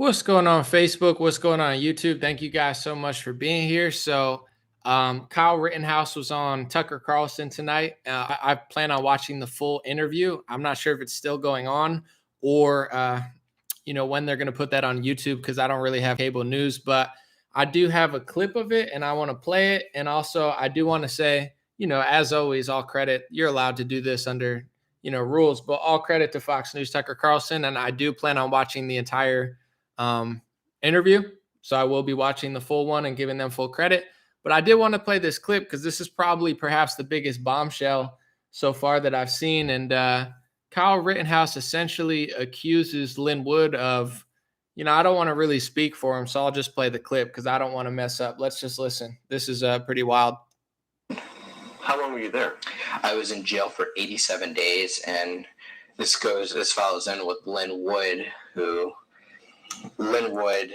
What's going on Facebook? What's going on YouTube? Thank you guys so much for being here. Kyle Rittenhouse was on Tucker Carlson tonight. I plan on watching the full interview. I'm not sure if it's still going on or, when they're going to put that on YouTube because I don't really have cable news, but I do have a clip of it and I want to play it. And also, I do want to say, as always, all credit, you're allowed to do this under, rules, but all credit to Fox News, Tucker Carlson. And I do plan on watching the entire um, interview. So I will be watching the full one and giving them full credit. But I did want to play this clip because this is probably perhaps the biggest bombshell so far that I've seen. And Kyle Rittenhouse essentially accuses Lin Wood of, I don't want to really speak for him. So I'll just play the clip because I don't want to mess up. Let's just listen. This is pretty wild. How long were you there? I was in jail for 87 days. And this follows in with Lin Wood, who Lin Wood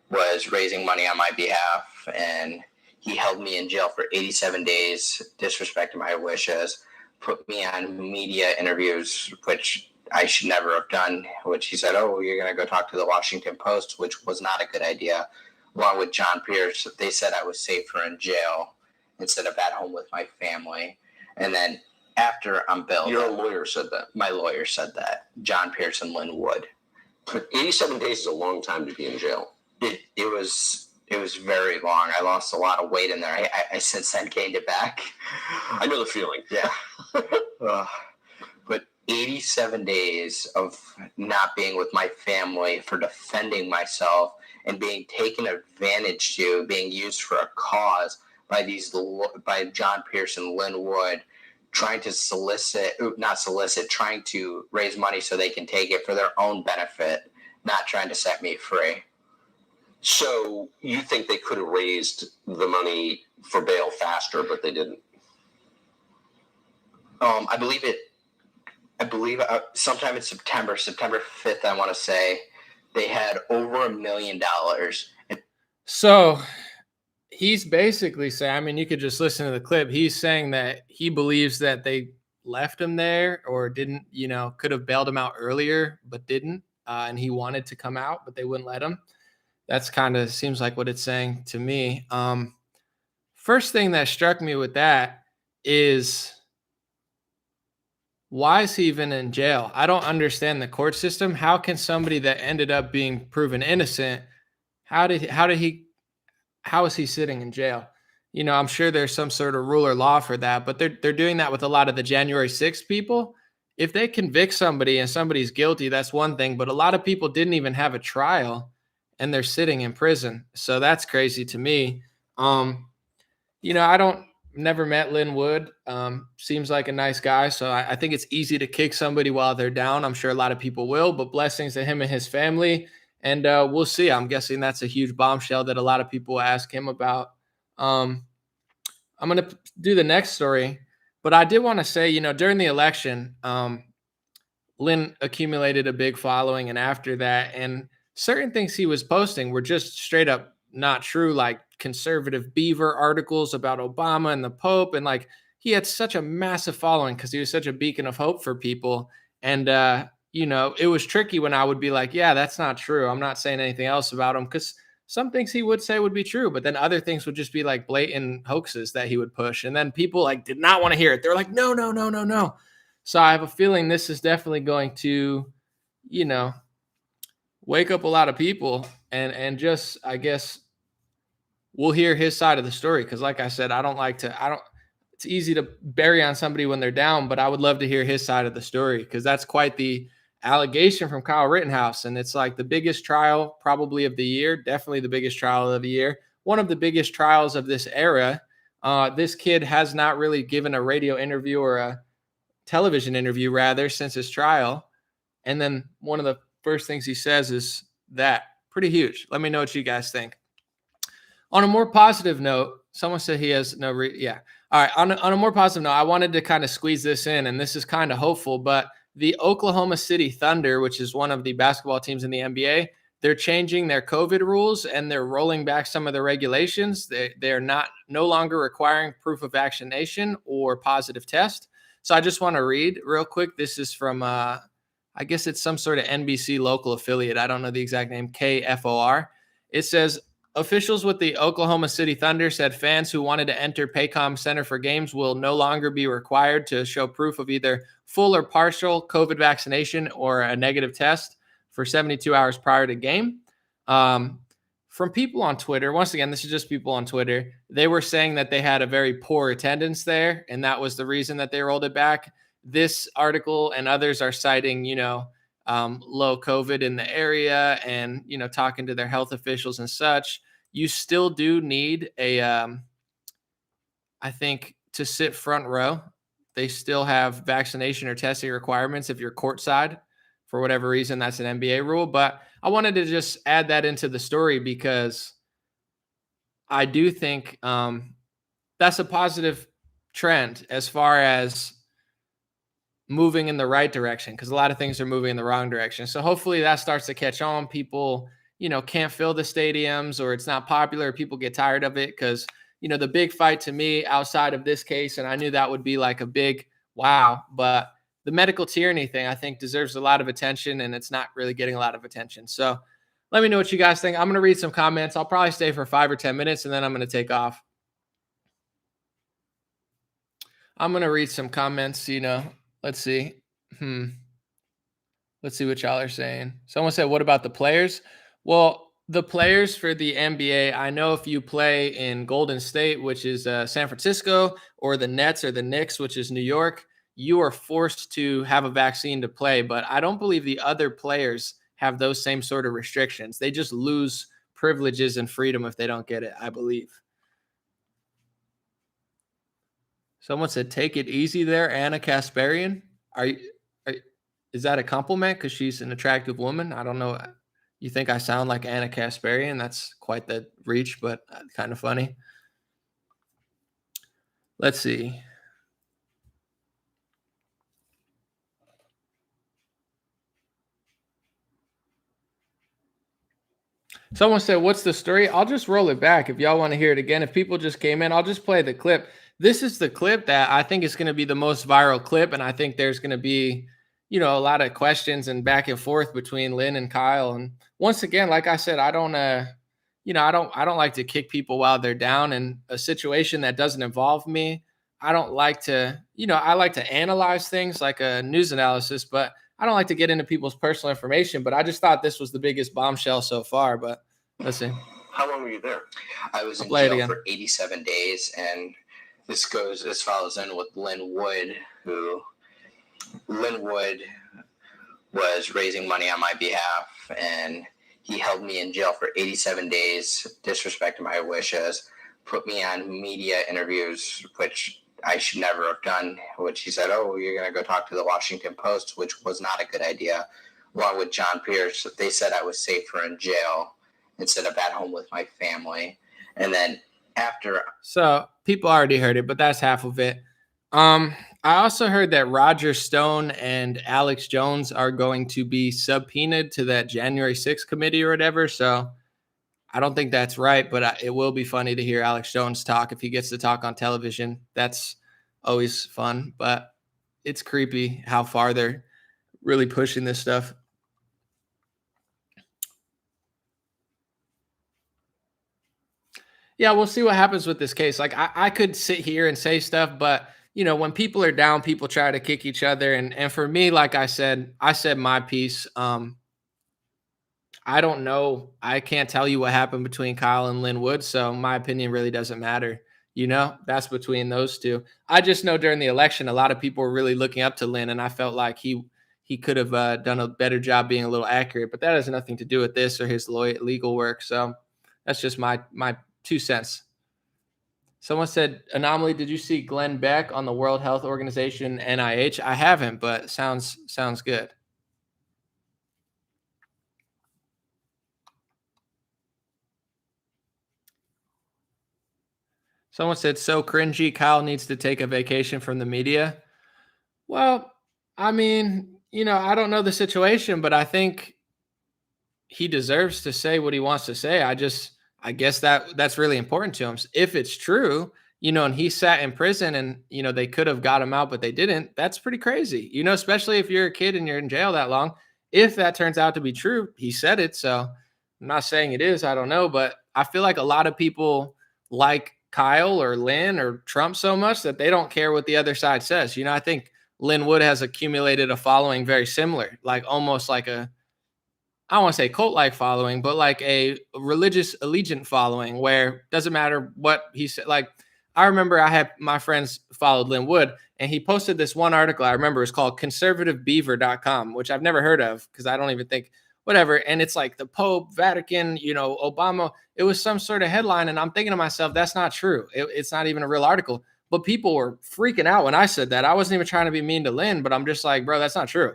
was raising money on my behalf, and he held me in jail for 87 days, disrespected my wishes, put me on media interviews, which I should never have done, which he said, oh, you're going to go talk to the Washington Post, which was not a good idea. Along with John Pierce, they said I was safer in jail instead of at home with my family. And then after I'm bailed. Your lawyer said that? My lawyer said that. John Pierce and Lin Wood. But 87 days is a long time to be in jail. It was very long. I lost a lot of weight in there. I since then gained it back. I know the feeling. Yeah. But 87 days of not being with my family for defending myself and being taken advantage to, being used for a cause by John Pierce and Lin Wood, trying to trying to raise money so they can take it for their own benefit, not trying to set me free. So you think they could have raised the money for bail faster, but they didn't? I believe sometime in September 5th, I want to say, they had over $1 million. So he's basically saying, you could just listen to the clip. He's saying that he believes that they left him there or didn't, could have bailed him out earlier, but didn't. And he wanted to come out, but they wouldn't let him. That's kind of seems like what it's saying to me. First thing that struck me with that is, why is he even in jail? I don't understand the court system. How can somebody that ended up being proven innocent, how is he sitting in jail? I'm sure there's some sort of rule or law for that, but they're doing that with a lot of the January 6th people. If they convict somebody and somebody's guilty, that's one thing, but a lot of people didn't even have a trial and they're sitting in prison. So that's crazy to me. Never met Lin Wood. Seems like a nice guy. So I think it's easy to kick somebody while they're down. I'm sure a lot of people will, but blessings to him and his family. And we'll see. I'm guessing that's a huge bombshell that a lot of people ask him about. I'm going to do the next story, but I did want to say, during the election, Lin accumulated a big following. And after that, and certain things he was posting were just straight up not true, like conservative beaver articles about Obama and the Pope. And like, he had such a massive following because he was such a beacon of hope for people. And, it was tricky when I would be like, yeah, that's not true. I'm not saying anything else about him, because some things he would say would be true, but then other things would just be like blatant hoaxes that he would push. And then people like did not want to hear it. They're like, no, no, no, no, no. So I have a feeling this is definitely going to, wake up a lot of people and just, I guess, we'll hear his side of the story. Cause like I said, it's easy to bury on somebody when they're down, but I would love to hear his side of the story. Cause that's quite the allegation from Kyle Rittenhouse. And it's like the biggest trial probably of the year, definitely the biggest trial of the year. One of the biggest trials of this era. This kid has not really given a radio interview or a television interview rather since his trial. And then one of the first things he says is that pretty huge. Let me know what you guys think. On a more positive note, someone said he has no, yeah. All right. On a more positive note, I wanted to kind of squeeze this in, and this is kind of hopeful, but the Oklahoma City Thunder, which is one of the basketball teams in the NBA, they're changing their COVID rules and they're rolling back some of the regulations. They're no longer requiring proof of vaccination or positive test. So I just want to read real quick. This is from, I I guess it's some sort of NBC local affiliate. I don't know the exact name, KFOR. It says officials with the Oklahoma City Thunder said fans who wanted to enter Paycom Center for games will no longer be required to show proof of either full or partial COVID vaccination or a negative test for 72 hours prior to game. From people on Twitter, once again, this is just people on Twitter, they were saying that they had a very poor attendance there, and that was the reason that they rolled it back. This article and others are citing, low COVID in the area and, talking to their health officials and such. You still do need I think, to sit front row. They still have vaccination or testing requirements if you're courtside. For whatever reason, that's an NBA rule. But I wanted to just add that into the story because I do think that's a positive trend as far as moving in the right direction, because a lot of things are moving in the wrong direction. So hopefully that starts to catch on. People, can't fill the stadiums, or it's not popular. People get tired of it because, the big fight to me outside of this case, and I knew that would be like a big wow, but the medical tyranny thing, I think, deserves a lot of attention, and it's not really getting a lot of attention. So let me know what you guys think. I'm going to read some comments. I'll probably stay for 5 or 10 minutes, and then I'm going to take off. I'm going to read some comments, Let's see. Let's see what y'all are saying. Someone said, what about the players? Well, the players for the NBA, I know if you play in Golden State, which is San Francisco, or the Nets or the Knicks, which is New York, you are forced to have a vaccine to play. But I don't believe the other players have those same sort of restrictions. They just lose privileges and freedom if they don't get it, I believe. Someone said, take it easy there, Anna Kasparian. Is that a compliment because she's an attractive woman? I don't know. You think I sound like Anna Kasparian? That's quite the reach, but kind of funny. Let's see. Someone said, what's the story? I'll just roll it back if y'all want to hear it again. If people just came in, I'll just play the clip. This is the clip that I think is going to be the most viral clip, and I think there's going to be, a lot of questions and back and forth between Lin and Kyle. And once again, like I said, I don't like to kick people while they're down in a situation that doesn't involve me. I don't like to, I like to analyze things like a news analysis, but I don't like to get into people's personal information. But I just thought this was the biggest bombshell so far. But let's see. How long were you there? I was in jail for 87 days, and this follows in with Lin Wood, Lin Wood was raising money on my behalf, and he held me in jail for 87 days, disrespected my wishes, put me on media interviews, which I should never have done, which he said, oh, you're going to go talk to the Washington Post, which was not a good idea. Along with John Pierce, they said I was safer in jail instead of at home with my family. And then after. So people already heard it, but that's half of it. I also heard that Roger Stone and Alex Jones are going to be subpoenaed to that January 6th committee or whatever. So I don't think that's right, but it will be funny to hear Alex Jones talk if he gets to talk on television. That's always fun, but it's creepy how far they're really pushing this stuff. Yeah, we'll see what happens with this case. Like I could sit here and say stuff, but when people are down, people try to kick each other. And for me, like I said my piece. I don't know. I can't tell you what happened between Kyle and Lin Wood, so my opinion really doesn't matter. That's between those two. I just know during the election, a lot of people were really looking up to Lin, and I felt like he could have done a better job being a little accurate. But that has nothing to do with this or his legal work. So that's just my 2 cents. Someone said, Anomaly, did you see Glenn Beck on the World Health Organization, NIH? I haven't, but sounds good. Someone said, so cringy, Kyle needs to take a vacation from the media. Well, I mean, I don't know the situation, but I think he deserves to say what he wants to say. I guess that's really important to him. If it's true, and he sat in prison and, they could have got him out, but they didn't. That's pretty crazy, especially if you're a kid and you're in jail that long. If that turns out to be true, he said it. So I'm not saying it is, I don't know, but I feel like a lot of people like Kyle or Lin or Trump so much that they don't care what the other side says. I think Lin Wood has accumulated a following very similar, like almost like I don't want to say cult like following, but like a religious allegiant following where it doesn't matter what he said. Like, I remember I had my friends followed Lin Wood and he posted this one article. I remember it's called conservativebeaver.com, which I've never heard of because I don't even think whatever. And it's like the Pope, Vatican, Obama. It was some sort of headline. And I'm thinking to myself, that's not true. It's not even a real article. But people were freaking out when I said that. I wasn't even trying to be mean to Lin, but I'm just like, bro, that's not true.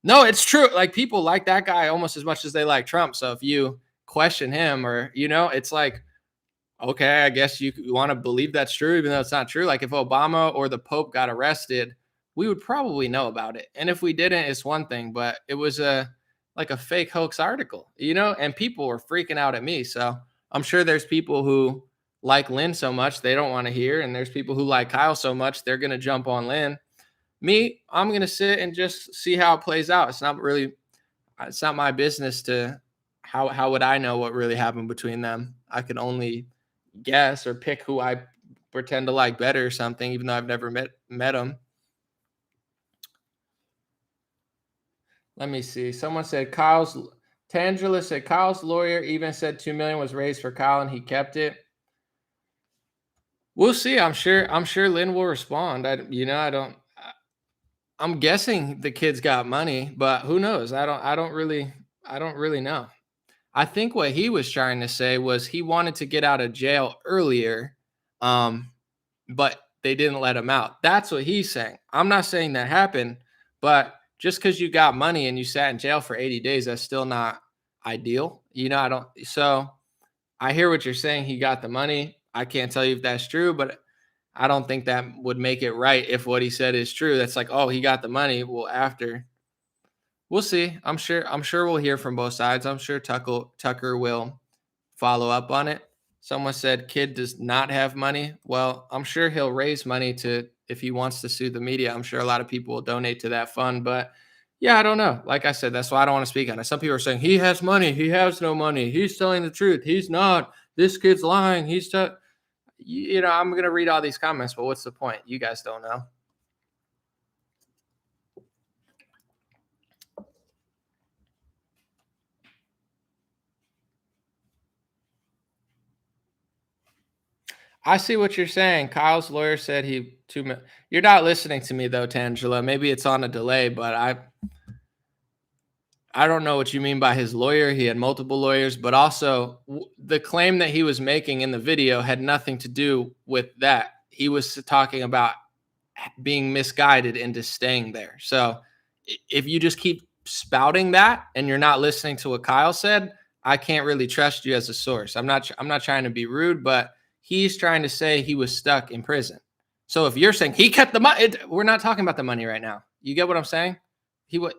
No, it's true. Like people like that guy almost as much as they like Trump. So if you question him or, it's like, okay, I guess you want to believe that's true, even though it's not true. Like if Obama or the Pope got arrested, we would probably know about it. And if we didn't, it's one thing, but it was like a fake hoax article, and people were freaking out at me. So I'm sure there's people who like Lin so much they don't want to hear. And there's people who like Kyle so much they're going to jump on Lin. Me, I'm gonna sit and just see how it plays out. It's not my business to how would I know what really happened between them? I can only guess or pick who I pretend to like better or something, even though I've never met them. Let me see. Someone said Tangela said Kyle's lawyer even said 2 million was raised for Kyle and he kept it. We'll see. I'm sure Lin will respond. I'm guessing the kid's got money, but who knows? I don't really know. I think what he was trying to say was he wanted to get out of jail earlier, but they didn't let him out. That's what he's saying. I'm not saying that happened, but just because you got money and you sat in jail for 80 days, that's still not ideal. I don't. So I hear what you're saying. He got the money. I can't tell you if that's true, but I don't think that would make it right if what he said is true. That's like, oh, he got the money. Well, after we'll see. I'm sure we'll hear from both sides. I'm sure Tucker will follow up on it. Someone said kid does not have money. Well, I'm sure he'll raise money to if he wants to sue the media. I'm sure a lot of people will donate to that fund, but yeah, I don't know. Like I said, that's why I don't want to speak on it. Some people are saying he has money, he has no money, he's telling the truth, he's not. This kid's lying. I'm going to read all these comments, but what's the point? You guys don't know. I see what you're saying. Kyle's lawyer said you're not listening to me though, Tangela. Maybe it's on a delay, but I don't know what you mean by his lawyer. He had multiple lawyers, but also the claim that he was making in the video had nothing to do with that. He was talking about being misguided into staying there. So if you just keep spouting that and you're not listening to what Kyle said, I can't really trust you as a source. I'm not trying to be rude, but he's trying to say he was stuck in prison. So if you're saying he kept the money, we're not talking about the money right now. You get what I'm saying?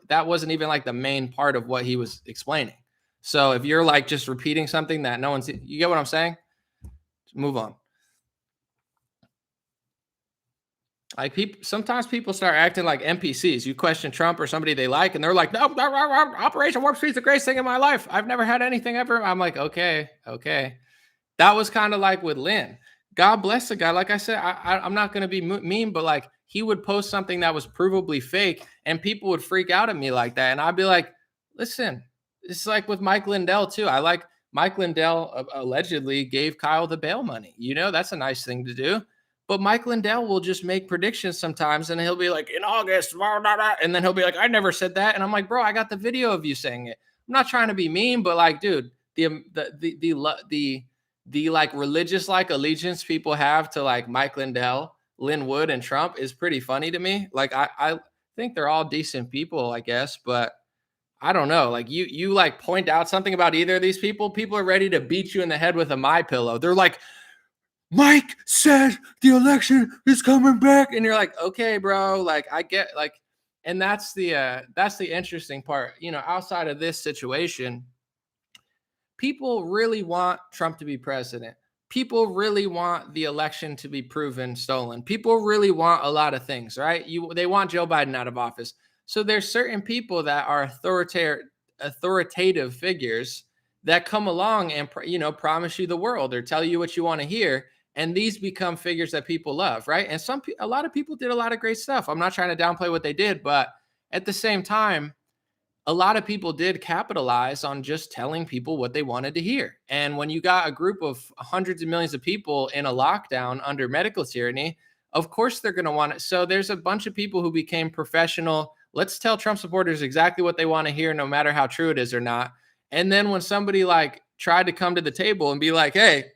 That wasn't even like the main part of what he was explaining. So if you're like just repeating something that no one's, you get what I'm saying? Move on. Like sometimes people start acting like NPCs. You question Trump or somebody they like, and they're like, "No, Operation Warp Speed's the greatest thing in my life. I've never had anything ever." I'm like, okay. That was kind of like with Lin. God bless the guy. Like I said, I'm not going to be mean, but like he would post something that was provably fake, and people would freak out at me like that, and I'd be like, "Listen, it's like with Mike Lindell too. I like Mike Lindell allegedly gave Kyle the bail money. That's a nice thing to do." But Mike Lindell will just make predictions sometimes, and he'll be like, in August, blah, blah, blah, and then he'll be like, I never said that. And I'm like, bro, I got the video of you saying it. I'm not trying to be mean, but like, dude, the like religious like allegiance people have to like Mike Lindell, Lin Wood, and Trump is pretty funny to me. Like, I think they're all decent people, I guess, but I don't know. Like you like point out something about either of these people are ready to beat you in the head with a my pillow. They're like, Mike said the election is coming back. And you're like, okay, bro, like I get like, and that's the interesting part, outside of this situation, people really want Trump to be president, people really want the election to be proven stolen. People really want a lot of things, right? They want Joe Biden out of office. So there's certain people that are authoritative figures that come along and promise you the world or tell you what you want to hear, and these become figures that people love, right? And a lot of people did a lot of great stuff. I'm not trying to downplay what they did, but at the same time, a lot of people did capitalize on just telling people what they wanted to hear. And when you got a group of hundreds of millions of people in a lockdown under medical tyranny, of course they're going to want it. So there's a bunch of people who became professional. Let's tell Trump supporters exactly what they want to hear, no matter how true it is or not. And then when somebody like tried to come to the table and be like, hey,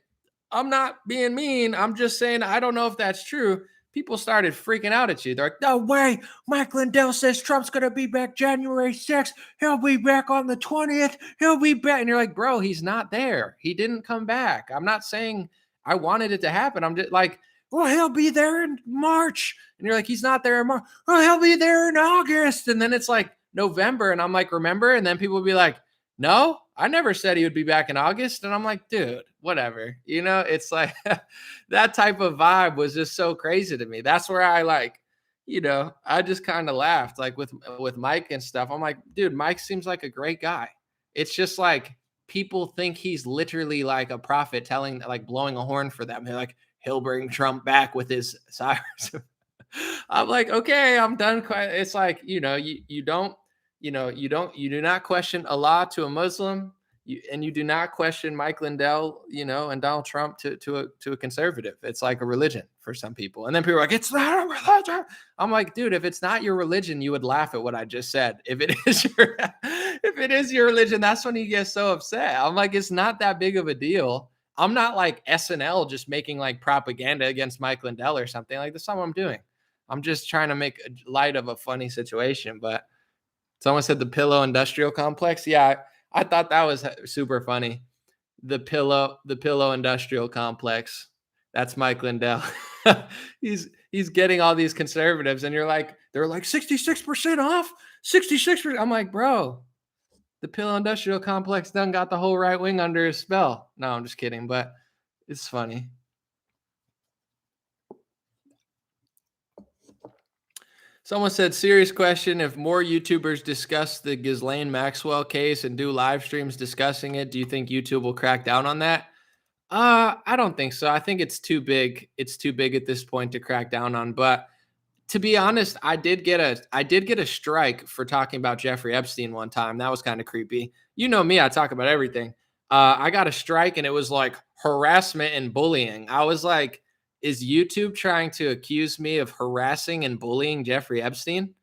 I'm not being mean, I'm just saying I don't know if that's true, people started freaking out at you. They're like, no way. Mike Lindell says Trump's going to be back January 6th. He'll be back on the 20th. He'll be back. And you're like, bro, he's not there. He didn't come back. I'm not saying I wanted it to happen. I'm just like, well, he'll be there in March. And you're like, he's not there in March. Oh, he'll be there in August. And then it's like November. And I'm like, remember? And then people will be like, no, I never said he would be back in August. And I'm like, dude, whatever. It's like that type of vibe was just so crazy to me. That's where I I just kind of laughed like with Mike and stuff. I'm like, dude, Mike seems like a great guy. It's just like people think he's literally like a prophet blowing a horn for them. They're like, he'll bring Trump back with his sirens. I'm like, okay, I'm done. It's like, you do not question Allah to a Muslim, and you do not question Mike Lindell, and Donald Trump to a conservative. It's like a religion for some people. And then people are like, it's not a religion. I'm like, dude, if it's not your religion, you would laugh at what I just said. If it is your religion, that's when you get so upset. I'm like, it's not that big of a deal. I'm not like SNL just making like propaganda against Mike Lindell or something. Like, that's not what I'm doing. I'm just trying to make light of a funny situation. But someone said the pillow industrial complex. Yeah, I thought that was super funny. The pillow industrial complex. That's Mike Lindell. he's getting all these conservatives, and they're like 66% off, 66%. I'm like, bro, the pillow industrial complex done got the whole right wing under his spell. No, I'm just kidding, but it's funny. Someone said, serious question. If more YouTubers discuss the Ghislaine Maxwell case and do live streams discussing it, do you think YouTube will crack down on that? I don't think so. I think it's too big. It's too big at this point to crack down on. But to be honest, I did get a strike for talking about Jeffrey Epstein one time. That was kind of creepy. You know me, I talk about everything. I got a strike and it was like harassment and bullying. I was like, is YouTube trying to accuse me of harassing and bullying Jeffrey Epstein?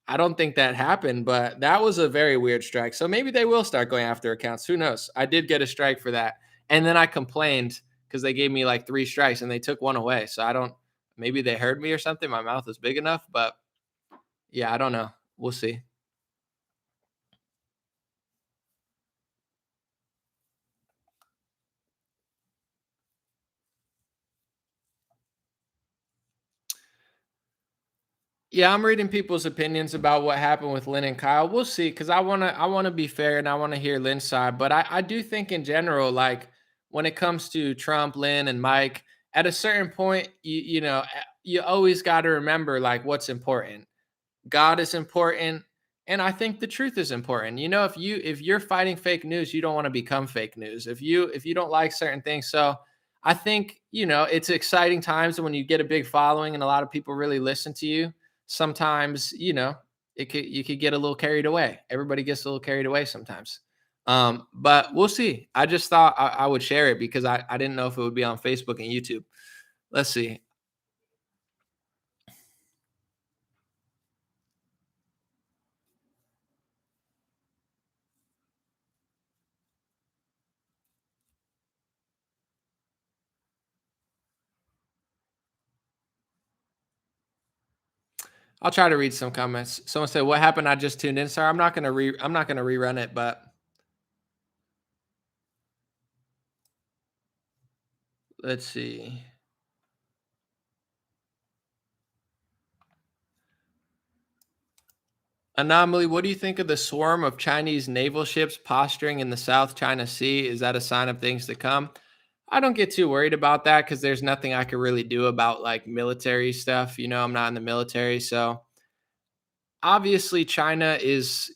I don't think that happened, but that was a very weird strike. So maybe they will start going after accounts. Who knows? I did get a strike for that. And then I complained because they gave me like 3 strikes and they took one away. So maybe they heard me or something. My mouth is big enough, but yeah, I don't know. We'll see. Yeah, I'm reading people's opinions about what happened with Lynn and Kyle. We'll see, because I wanna be fair and I want to hear Lynn's side. But I do think in general, like when it comes to Trump, Lynn, and Mike, at a certain point, you always got to remember like what's important. God is important, and I think the truth is important. If you're fighting fake news, you don't want to become fake news. If you don't like certain things, so I think it's exciting times when you get a big following and a lot of people really listen to you. Sometimes you could get a little carried away. Everybody gets a little carried away sometimes. But we'll see. I just thought I would share it because I didn't know if it would be on Facebook and YouTube. Let's see. I'll try to read some comments. Someone said, "What happened? I just tuned in." Sorry, I'm not gonna rerun it, but let's see. Anomaly, what do you think of the swarm of Chinese naval ships posturing in the South China Sea? Is that a sign of things to come? I don't get too worried about that because there's nothing I could really do about like military stuff. I'm not in the military, so obviously China is,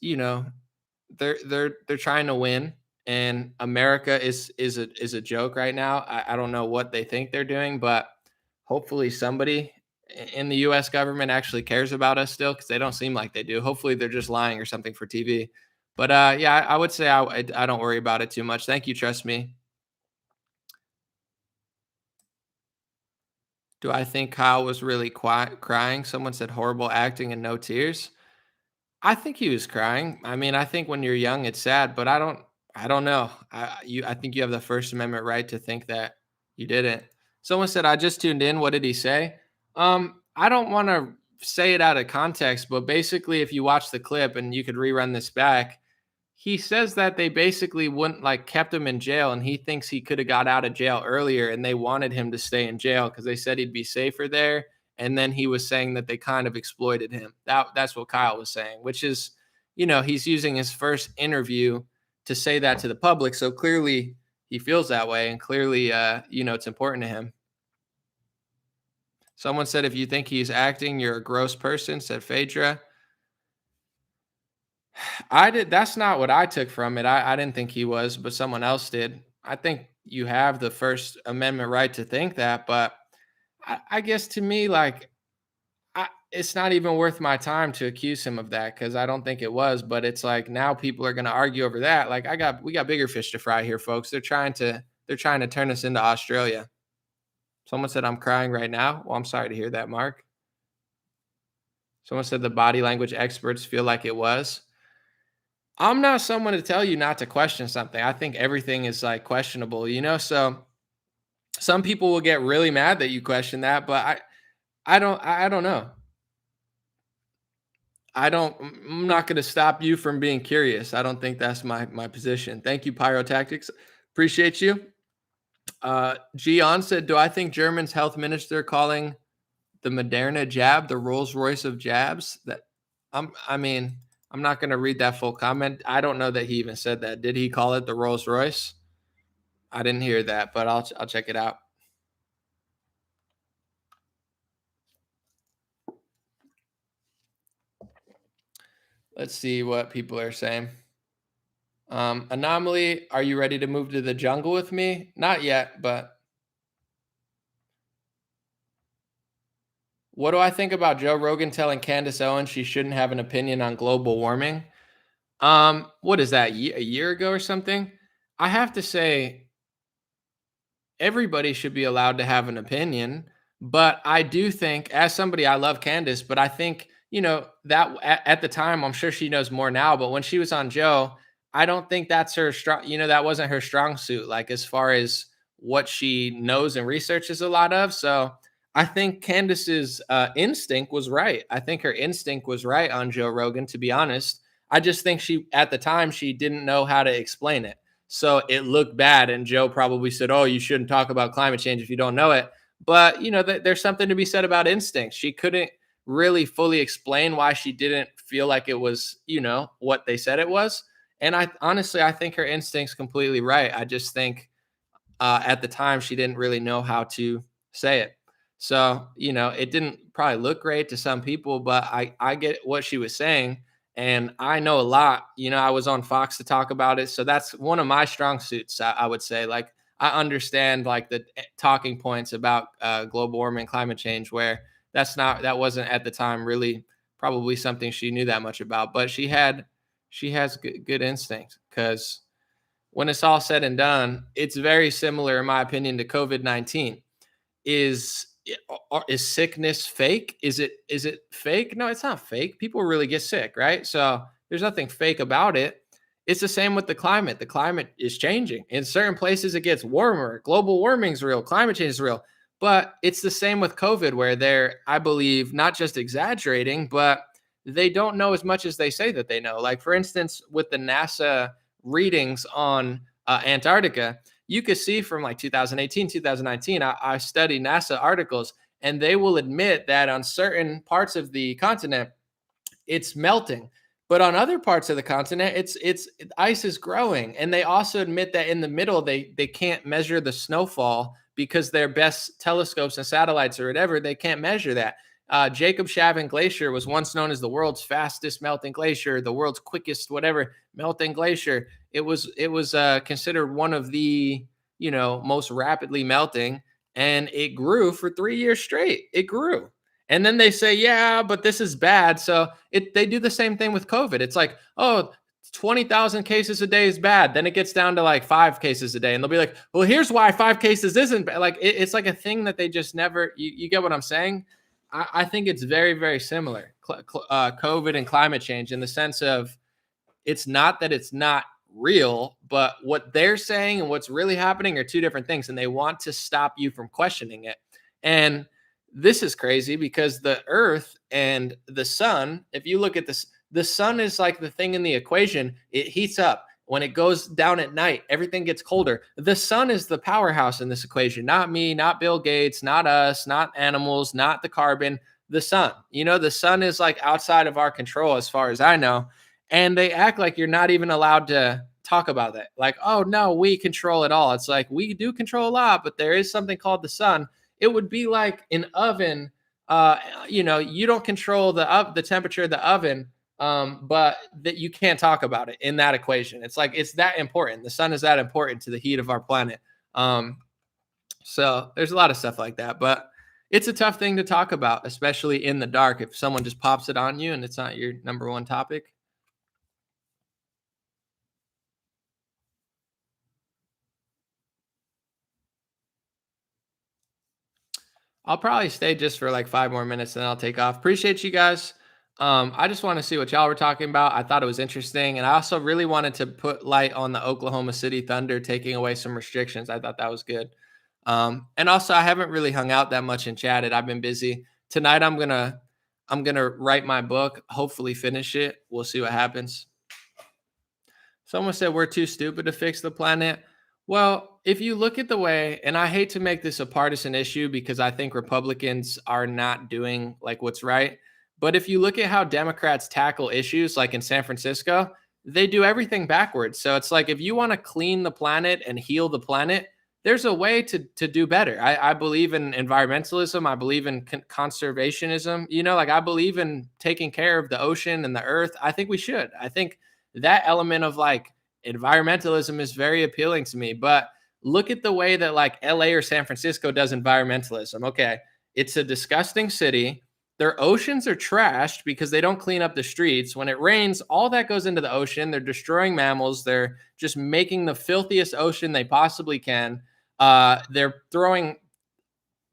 they're trying to win, and America is a joke right now. I don't know what they think they're doing, but hopefully somebody in the US government actually cares about us still, because they don't seem like they do. Hopefully they're just lying or something for TV. But yeah, I would say I don't worry about it too much. Thank you, trust me. Do I think Kyle was really quiet, crying? Someone said horrible acting and no tears. I think he was crying. I mean, I think when you're young, it's sad, but I don't know. I think you have the First Amendment right to think that you didn't. Someone said I just tuned in. What did he say? I don't want to say it out of context, but basically, if you watch the clip and you could rerun this back, he says that they basically wouldn't like kept him in jail, and he thinks he could have got out of jail earlier, and they wanted him to stay in jail because they said he'd be safer there. And then he was saying that they kind of exploited him. That's what Kyle was saying, which is, he's using his first interview to say that to the public. So clearly he feels that way, and clearly, it's important to him. Someone said, if you think he's acting, you're a gross person, said Phaedra. I did. That's not what I took from it. I didn't think he was, but someone else did. I think you have the First Amendment right to think that, but I guess to me, like, it's not even worth my time to accuse him of that because I don't think it was. But it's like now people are going to argue over that. Like we got bigger fish to fry here, folks. They're trying to turn us into Australia. Someone said I'm crying right now. Well, I'm sorry to hear that, Mark. Someone said the body language experts feel like it was. I'm not someone to tell you not to question something. I think everything is like questionable, So some people will get really mad that you question that, but I don't know. I'm not going to stop you from being curious. I don't think that's my position. Thank you, Pyrotactics. Appreciate you. Gian said, do I think German's health minister calling the Moderna jab the Rolls Royce of jabs? I'm not going to read that full comment. I don't know that he even said that. Did he call it the Rolls Royce? I didn't hear that, but I'll check it out. Let's see what people are saying. Anomaly, are you ready to move to the jungle with me? Not yet, but what do I think about Joe Rogan telling Candace Owens she shouldn't have an opinion on global warming? What is that, a year ago or something? I have to say, everybody should be allowed to have an opinion, but I do think, as somebody, I love Candace, but I think, that at the time, I'm sure she knows more now, but when she was on Joe, I don't think that's her strong, that wasn't her strong suit, like as far as what she knows and researches a lot of. So I think Candace's instinct was right. I think her instinct was right on Joe Rogan, to be honest. I just think at the time, she didn't know how to explain it. So it looked bad. And Joe probably said, oh, you shouldn't talk about climate change if you don't know it. But, there's something to be said about instinct. She couldn't really fully explain why she didn't feel like it was, what they said it was. And I think her instinct's completely right. I just think at the time she didn't really know how to say it. So, it didn't probably look great to some people, but I get what she was saying. And I know a lot, I was on Fox to talk about it. So that's one of my strong suits, I would say. Like, I understand like the talking points about global warming, climate change, where that wasn't at the time really probably something she knew that much about, but she has good instinct, because when it's all said and done, it's very similar, in my opinion, to COVID-19. Is is sickness fake? Is it fake? No, it's not fake. People really get sick, right? So there's nothing fake about it. It's the same with the climate. The climate is changing. In certain places, it gets warmer. Global warming's real. Climate change is real. But it's the same with COVID, where they're, I believe, not just exaggerating, but they don't know as much as they say that they know. Like, for instance, with the NASA readings on Antarctica, you could see from like 2018, 2019, I studied NASA articles, and they will admit that on certain parts of the continent, it's melting. But on other parts of the continent, it's ice is growing, and they also admit that in the middle they can't measure the snowfall because their best telescopes and satellites or whatever they can't measure that. Jacob Shavin Glacier was once known as the world's fastest melting glacier, the world's quickest whatever melting glacier. It was considered one of the most rapidly melting, and it grew for 3 years straight. It grew. And then they say, yeah, but this is bad. So they do the same thing with COVID. It's like, oh, 20,000 cases a day is bad. Then it gets down to like 5 cases a day. And they'll be like, well, here's why 5 cases isn't bad. Like, it's like a thing that they just never, you get what I'm saying? I think it's very, very similar, COVID and climate change, in the sense of it's not that it's not real, but what they're saying and what's really happening are two different things. And they want to stop you from questioning it. And this is crazy because the earth and the sun, if you look at this, the sun is like the thing in the equation. It heats up. When it goes down at night, everything gets colder. The sun is the powerhouse in this equation, not me, not Bill Gates, not us, not animals, not the carbon, the sun. The sun is like outside of our control as far as I know. And they act like you're not even allowed to talk about that. Like, oh, no, we control it all. It's like we do control a lot, but there is something called the sun. It would be like an oven. You don't control the temperature of the oven, but that you can't talk about it in that equation. It's like it's that important. The sun is that important to the heat of our planet. So there's a lot of stuff like that, but it's a tough thing to talk about, especially in the dark. If someone just pops it on you and it's not your number one topic. I'll probably stay just for like 5 more minutes and then I'll take off. Appreciate you guys. I just want to see what y'all were talking about. I thought it was interesting. And I also really wanted to put light on the Oklahoma City Thunder taking away some restrictions. I thought that was good. And also I haven't really hung out that much and chatted. I've been busy. Tonight I'm gonna write my book, hopefully finish it. We'll see what happens. Someone said we're too stupid to fix the planet. Well, if you look at the way, and I hate to make this a partisan issue because I think Republicans are not doing like what's right. But if you look at how Democrats tackle issues like in San Francisco, they do everything backwards. So it's like if you want to clean the planet and heal the planet, there's a way to do better. I believe in environmentalism. I believe in conservationism. Like I believe in taking care of the ocean and the earth. I think we should. I think that element of like environmentalism is very appealing to me. But look at the way that like LA or San Francisco does environmentalism. Okay, it's a disgusting city. Their oceans are trashed because they don't clean up the streets. When it rains, all that goes into the ocean. They're destroying mammals. They're just making the filthiest ocean they possibly can. They're throwing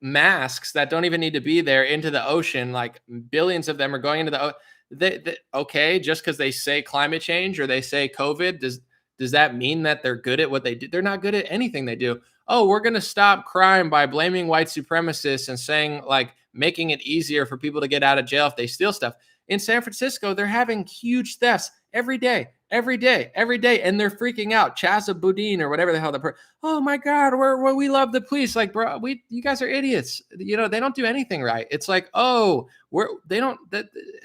masks that don't even need to be there into the ocean. Like billions of them are going into the ocean. Okay, just because they say climate change or they say COVID, does that mean that they're good at what they do? They're not good at anything they do. Oh, we're going to stop crime by blaming white supremacists and saying like making it easier for people to get out of jail if they steal stuff. In San Francisco, they're having huge thefts every day, every day, every day, and they're freaking out. Chaza Boudin or whatever the hell oh my God, we love the police. Like, bro, you guys are idiots. They don't do anything right. It's like, oh,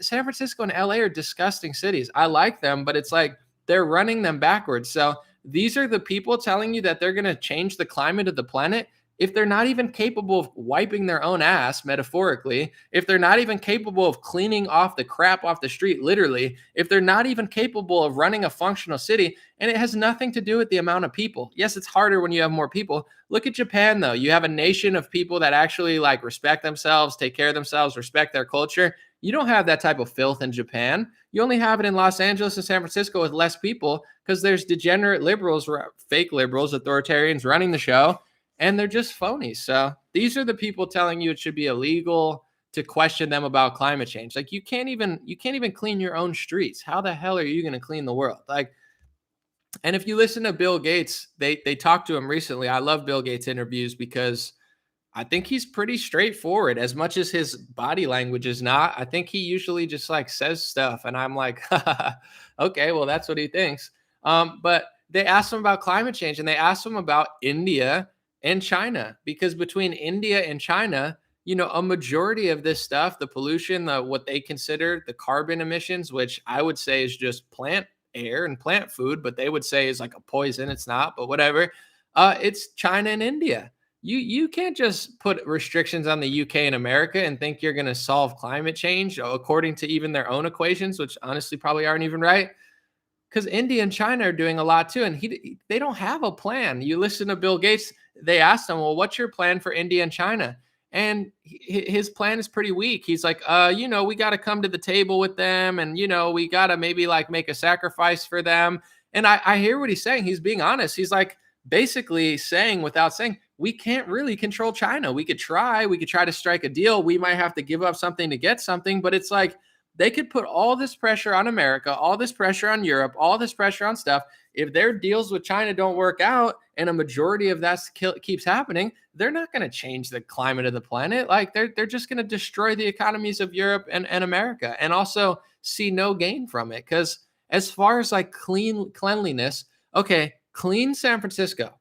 San Francisco and LA are disgusting cities. I like them, but it's like they're running them backwards. So these are the people telling you that they're going to change the climate of the planet. If they're not even capable of wiping their own ass, metaphorically, if they're not even capable of cleaning off the crap off the street, literally, if they're not even capable of running a functional city, and it has nothing to do with the amount of people. Yes, it's harder when you have more people. Look at Japan, though. You have a nation of people that actually like respect themselves, take care of themselves, respect their culture. You don't have that type of filth in Japan. You only have it in Los Angeles and San Francisco with less people because there's degenerate liberals, fake liberals, authoritarians running the show. And they're just phonies. So these are the people telling you it should be illegal to question them about climate change. Like you can't even clean your own streets. How the hell are you going to clean the world? Like, and if you listen to Bill Gates, they talked to him recently. I love Bill Gates interviews because I think he's pretty straightforward. As much as his body language is not, I think he usually just like says stuff, and I'm like, okay, well that's what he thinks. But they asked him about climate change, and they asked him about India and China, because between India and China, a majority of this stuff, the pollution, what they consider the carbon emissions, which I would say is just plant air and plant food, but they would say is like a poison. It's not, but whatever. It's China and India. You can't just put restrictions on the UK and America and think you're going to solve climate change according to even their own equations, which honestly probably aren't even right. Because India and China are doing a lot too, and they don't have a plan. You listen to Bill Gates; they asked him, "Well, what's your plan for India and China?" And his plan is pretty weak. He's like, we got to come to the table with them, and we got to maybe like make a sacrifice for them." And I hear what he's saying. He's being honest. He's like basically saying, without saying, we can't really control China. We could try. We could try to strike a deal. We might have to give up something to get something, but it's like they could put all this pressure on America, all this pressure on Europe, all this pressure on stuff. If their deals with China don't work out and a majority of that keeps happening, they're not going to change the climate of the planet. Like they're just going to destroy the economies of Europe and America, and also see no gain from it. Because as far as like cleanliness, okay, clean San Francisco,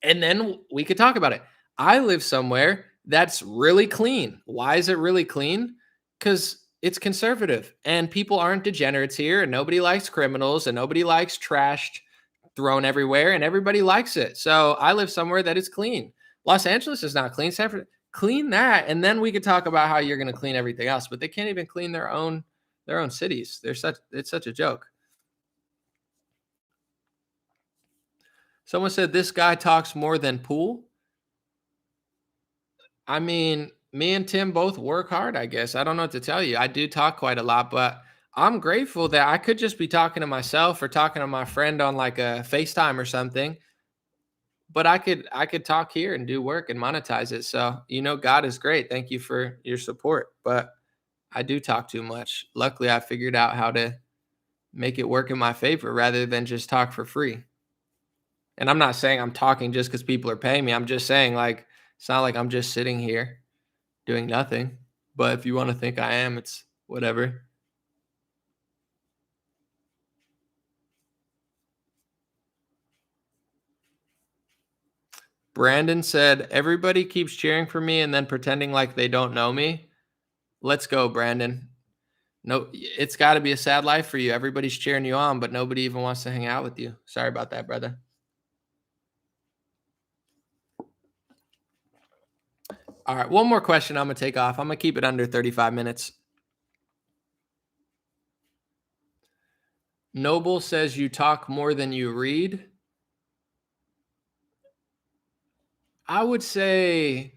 and then we could talk about it. I live somewhere that's really clean. Why is it really clean? Because it's conservative and people aren't degenerates here, and nobody likes criminals, and nobody likes trash thrown everywhere, and everybody likes it. So I live somewhere that is clean. Los Angeles is not clean. San Francisco, clean that, and then we could talk about how you're going to clean everything else. But they can't even clean their own cities. It's such a joke. Someone said this guy talks more than Poole. I mean, me and Tim both work hard, I guess. I don't know what to tell you. I do talk quite a lot, but I'm grateful that I could just be talking to myself or talking to my friend on like a FaceTime or something. But I could talk here and do work and monetize it. So, God is great. Thank you for your support. But I do talk too much. Luckily, I figured out how to make it work in my favor rather than just talk for free. And I'm not saying I'm talking just because people are paying me. I'm just saying, like, it's not like I'm just sitting here doing nothing. But if you want to think I am, it's whatever. Brandon said, everybody keeps cheering for me and then pretending like they don't know me. Let's go, Brandon. No, it's got to be a sad life for you. Everybody's cheering you on, but nobody even wants to hang out with you. Sorry about that, brother. All right, one more question. I'm going to take off. I'm going to keep it under 35 minutes. Noble says you talk more than you read. I would say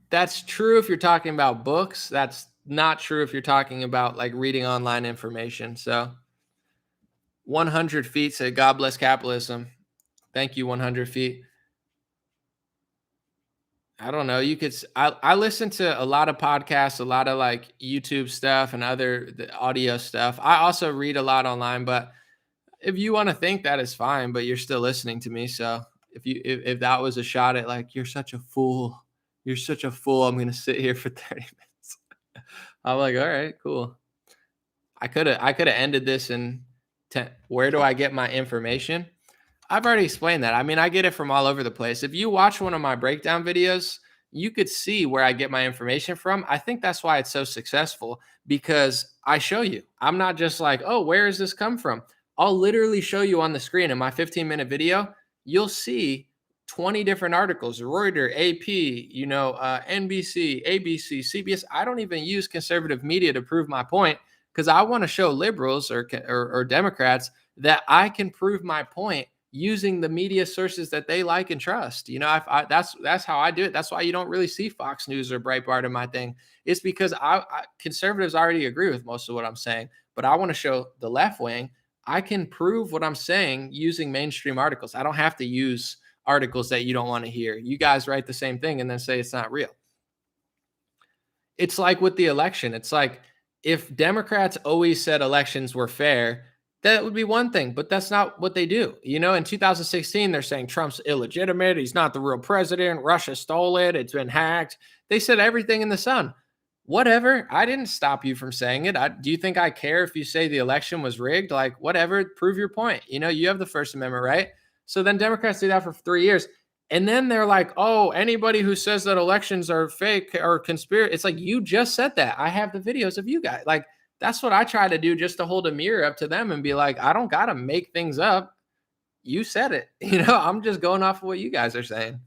that's true if you're talking about books. That's not true if you're talking about like reading online information. So 100 feet said, God bless capitalism. Thank you, 100 feet. I don't know. I listen to a lot of podcasts, a lot of like YouTube stuff and the audio stuff. I also read a lot online, but if you want to think that is fine, but you're still listening to me. So if that was a shot at like, you're such a fool, I'm going to sit here for 30 minutes. I'm like, all right, cool. I could have ended this in 10. Where do I get my information? I've already explained that. I mean, I get it from all over the place. If you watch one of my breakdown videos, you could see where I get my information from. I think that's why it's so successful, because I show you. I'm not just like, oh, where does this come from? I'll literally show you on the screen in my 15-minute video. You'll see 20 different articles, Reuters, AP, NBC, ABC, CBS. I don't even use conservative media to prove my point, because I want to show liberals or Democrats that I can prove my point using the media sources that they like and trust. That's how I do it. That's why you don't really see Fox News or Breitbart in my thing. It's because conservatives already agree with most of what I'm saying, but I want to show the left wing I can prove what I'm saying using mainstream articles. I don't have to use articles that you don't want to hear. You guys write the same thing and then say it's not real. It's like with the election. It's like if Democrats always said elections were fair, that would be one thing, but that's not what they do. In 2016, they're saying Trump's illegitimate. He's not the real president. Russia stole it. It's been hacked. They said everything in the sun. Whatever. I didn't stop you from saying it. Do you think I care if you say the election was rigged? Like, whatever. Prove your point. You have the First Amendment, right? So then Democrats do that for 3 years. And then they're like, oh, anybody who says that elections are fake or conspiracy, it's like, you just said that. I have the videos of you guys. Like, that's what I try to do, just to hold a mirror up to them and be like, I don't got to make things up. You said it. I'm just going off of what you guys are saying.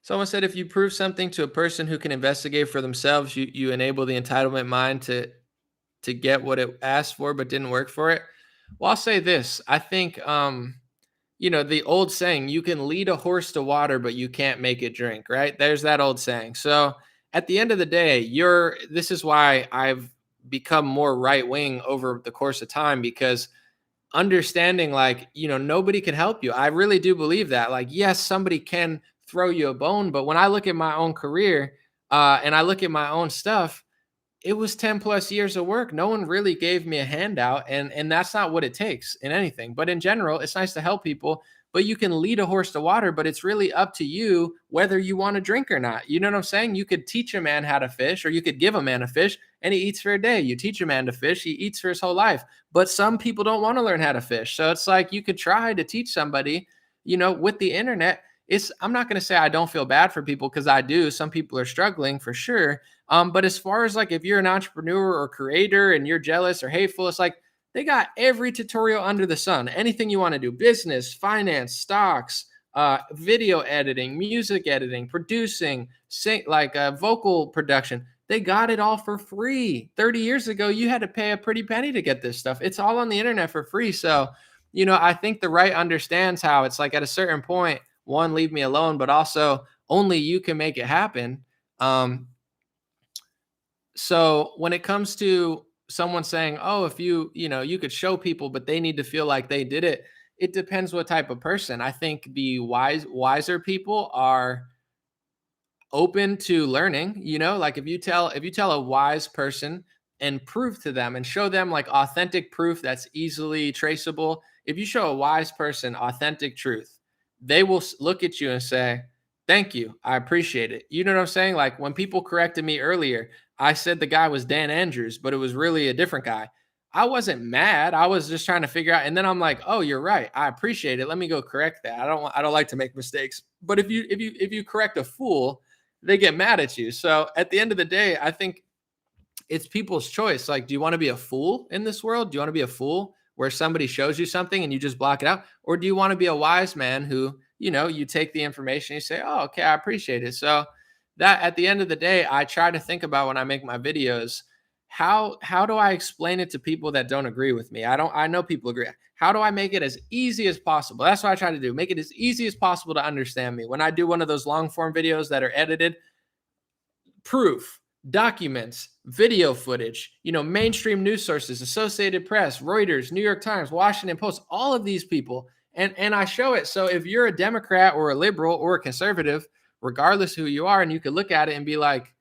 Someone said if you prove something to a person who can investigate for themselves, you enable the entitlement mind to get what it asked for but didn't work for it. Well, I'll say this. I think the old saying, you can lead a horse to water, but you can't make it drink, right? There's that old saying. So at the end of the day, this is why I've become more right wing over the course of time, because understanding, like, nobody can help you. I really do believe that. Like, yes, somebody can throw you a bone, but when I look at my own career, and I look at my own stuff, it was 10 plus years of work. No one really gave me a handout, and that's not what it takes in anything. But in general, it's nice to help people, but you can lead a horse to water, but it's really up to you whether you want to drink or not. You know what I'm saying? You could teach a man how to fish, or you could give a man a fish and he eats for a day. You teach a man to fish, he eats for his whole life. But some people don't want to learn how to fish. So it's like, you could try to teach somebody, with the internet. I'm not going to say I don't feel bad for people, because I do. Some people are struggling for sure. But as far as, like, if you're an entrepreneur or creator and you're jealous or hateful, it's like, they got every tutorial under the sun. Anything you want to do: business, finance, stocks, video editing, music editing, producing, vocal production. They got it all for free. 30 years ago, you had to pay a pretty penny to get this stuff. It's all on the internet for free. So, I think the right understands how it's like, at a certain point, one, leave me alone, but also only you can make it happen. So when it comes to someone saying, oh, if you could show people, but they need to feel like they did it, it depends what type of person. I think the wiser people are open to learning. Like, if you tell a wise person and prove to them and show them, like, authentic proof that's easily traceable. If you show a wise person authentic truth, they will look at you and say, thank you, I appreciate it. You know what I'm saying? Like, when people corrected me earlier, I said the guy was Dan Andrews, but it was really a different guy. I wasn't mad. I was just trying to figure out. And then I'm like, oh, you're right, I appreciate it, let me go correct that. I don't like to make mistakes. But if you correct a fool, they get mad at you. So at the end of the day, I think it's people's choice. Like, do you want to be a fool in this world? Do you want to be a fool where somebody shows you something and you just block it out? Or do you want to be a wise man who, you take the information, you say, oh, okay, I appreciate it. So that, at the end of the day, I try to think about, when I make my videos, how do I explain it to people that don't agree with me? I know people agree. How do I make it as easy as possible? That's what I try to do. Make it as easy as possible to understand me. When I do one of those long form videos that are edited, proof, documents, video footage, mainstream news sources, Associated Press, Reuters, New York Times, Washington Post, all of these people. And I show it. So if you're a Democrat or a liberal or a conservative, regardless who you are, and you could look at it and be like,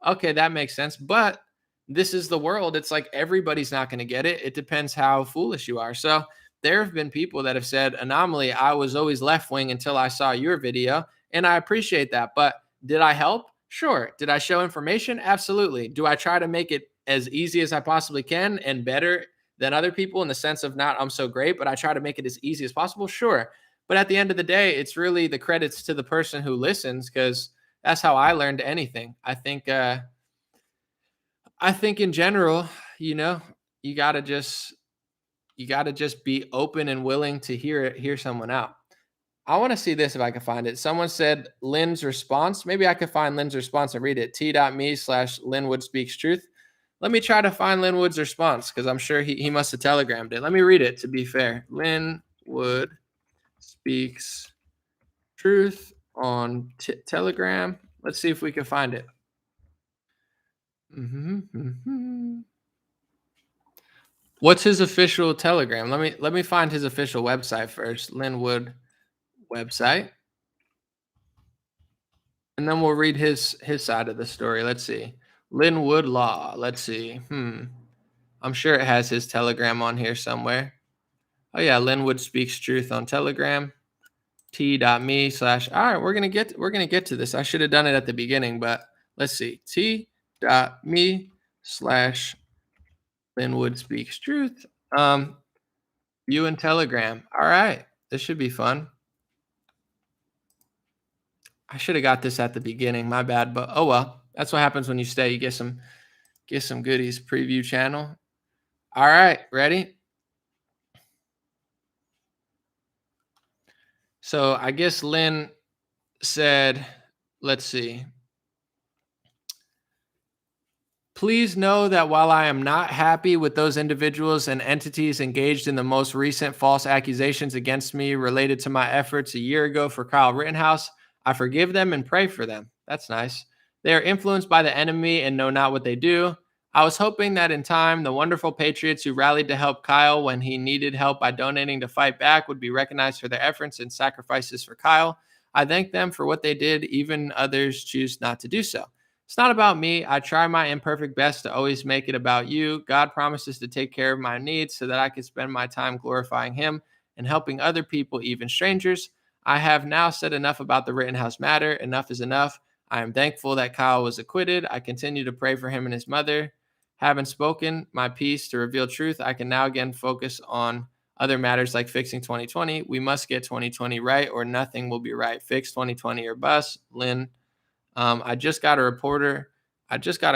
okay, that makes sense. But this is the world. It's like, everybody's not going to get it. It depends how foolish you are. So there have been people that have said, Anomaly, I was always left wing until I saw your video. And I appreciate that. But did I help? Sure. Did I show information? Absolutely. Do I try to make it as easy as I possibly can and better than other people, in the sense of, not I'm so great, but I try to make it as easy as possible? Sure. But at the end of the day, it's really the credits to the person who listens, because that's how I learned anything. I think in general, you gotta just be open and willing to hear someone out. I want to see this if I can find it. Someone said Lin's response. Maybe I could find Lin's response and read it. T.me/Lin Wood speaks truth. Let me try to find Lin Wood's response, because I'm sure he must have telegrammed it. Let me read it, to be fair. Lin Wood speaks truth on Telegram. Let's see if we can find it. What's his official Telegram? Let me find his official website first. Lin Wood website. And then we'll read his side of the story. Let's see. Lin Wood Law. Let's see. I'm sure it has his Telegram on here somewhere. Oh yeah, Lin Wood speaks truth on Telegram. T.me/. All right, we're gonna get to this. I should have done it at the beginning, but let's see. T Me/Lin Wood speaks truth. You and Telegram. All right. This should be fun. I should have got this at the beginning. My bad, but oh well. That's what happens when you stay. You get some goodies. Preview channel. All right, ready? So I guess Lin said, let's see. Please know that while I am not happy with those individuals and entities engaged in the most recent false accusations against me related to my efforts a year ago for Kyle Rittenhouse, I forgive them and pray for them. That's nice. They are influenced by the enemy and know not what they do. I was hoping that in time, the wonderful patriots who rallied to help Kyle when he needed help by donating to fight back would be recognized for their efforts and sacrifices for Kyle. I thank them for what they did, even others choose not to do so. It's not about me. I try my imperfect best to always make it about you. God promises to take care of my needs so that I can spend my time glorifying Him and helping other people, even strangers. I have now said enough about the Rittenhouse matter. Enough is enough. I am thankful that Kyle was acquitted. I continue to pray for him and his mother. Having spoken my piece to reveal truth, I can now again focus on other matters like fixing 2020. We must get 2020 right or nothing will be right. Fix 2020 or bust. Lin. I just got a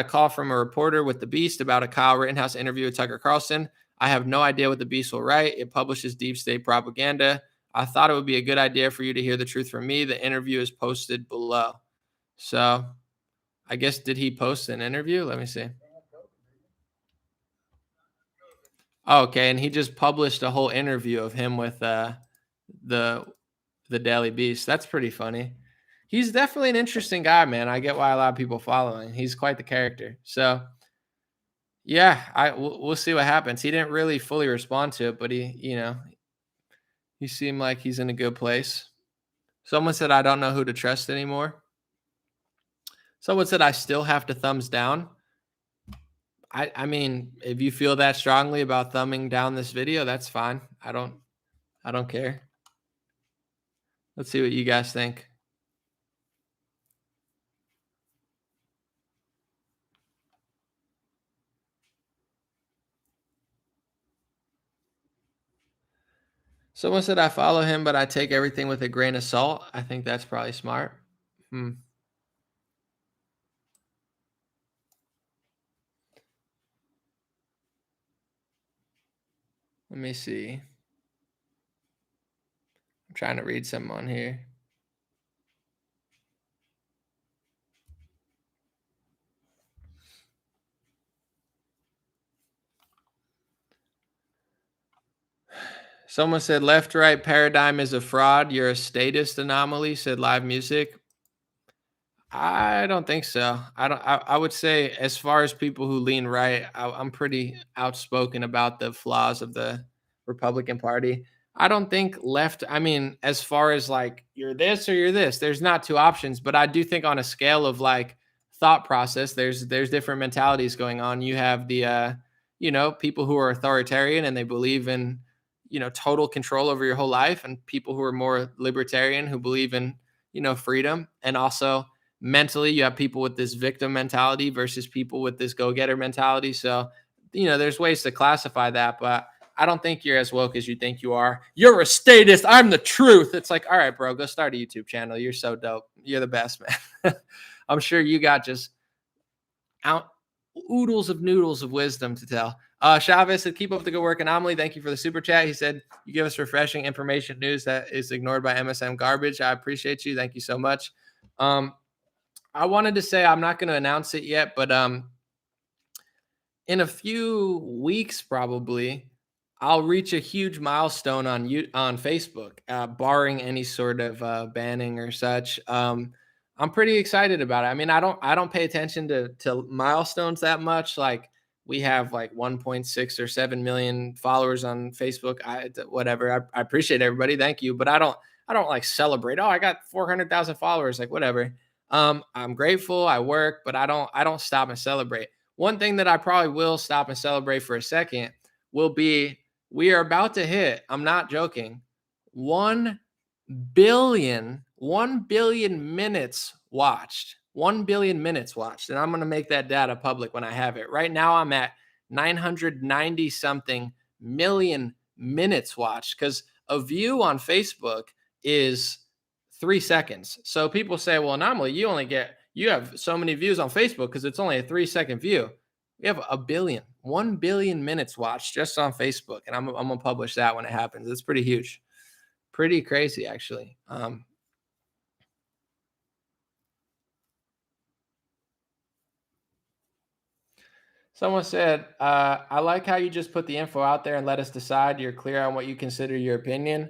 call from a reporter with The Beast about a Kyle Rittenhouse interview with Tucker Carlson. I have no idea what The Beast will write. It publishes deep state propaganda. I thought it would be a good idea for you to hear the truth from me. The interview is posted below. So I guess, did he post an interview? Let me see. Oh, okay. And he just published a whole interview of him with the Daily Beast. That's pretty funny. He's definitely an interesting guy, man. I get why a lot of people follow him. He's quite the character. So yeah, we'll see what happens. He didn't really fully respond to it, but he seemed like he's in a good place. Someone said I don't know who to trust anymore. Someone said I still have to thumbs down. I mean, if you feel that strongly about thumbing down this video, that's fine. I don't care. Let's see what you guys think. Someone said I follow him, but I take everything with a grain of salt. I think that's probably smart. Let me see. I'm trying to read some on here. Someone said left-right paradigm is a fraud. You're a statist anomaly, said Live Music. I don't think so. I would say as far as people who lean right, I'm pretty outspoken about the flaws of the Republican Party. I don't think left, I mean, as far as like you're this or you're this, there's not two options, but I do think on a scale of like thought process, there's different mentalities going on. You have the people who are authoritarian and they believe in, total control over your whole life, and people who are more libertarian who believe in, freedom. And also mentally, you have people with this victim mentality versus people with this go-getter mentality. So, there's ways to classify that, but I don't think you're as woke as you think you are. You're a statist. I'm the truth. It's like, all right, bro, go start a YouTube channel. You're so dope. You're the best, man. I'm sure you got just out oodles of noodles of wisdom to tell. Chavez said, keep up the good work, Anomaly. Thank you for the super chat. He said, you give us refreshing information news that is ignored by MSM garbage. I appreciate you. Thank you so much. I wanted to say, I'm not going to announce it yet, but in a few weeks, probably, I'll reach a huge milestone on Facebook, barring any sort of banning or such. I'm pretty excited about it. I mean, I don't pay attention to milestones that much. Like, we have like 1.6 or 7 million followers on Facebook. Whatever. I appreciate everybody. Thank you. But I don't like celebrate. Oh, I got 400,000 followers. Like, whatever. I'm grateful. I work, but I don't stop and celebrate. One thing that I probably will stop and celebrate for a second will be, we are about to hit, I'm not joking, 1 billion minutes watched. 1 billion minutes watched. And I'm going to make that data public when I have it. Right now, I'm at 990 something million minutes watched, because a view on Facebook is 3 seconds. So people say, well, anomaly, you have so many views on Facebook because it's only a 3-second view. We have 1 billion minutes watched just on Facebook. And I'm going to publish that when it happens. It's pretty huge. Pretty crazy, actually. Someone said, I like how you just put the info out there and let us decide. You're clear on what you consider your opinion.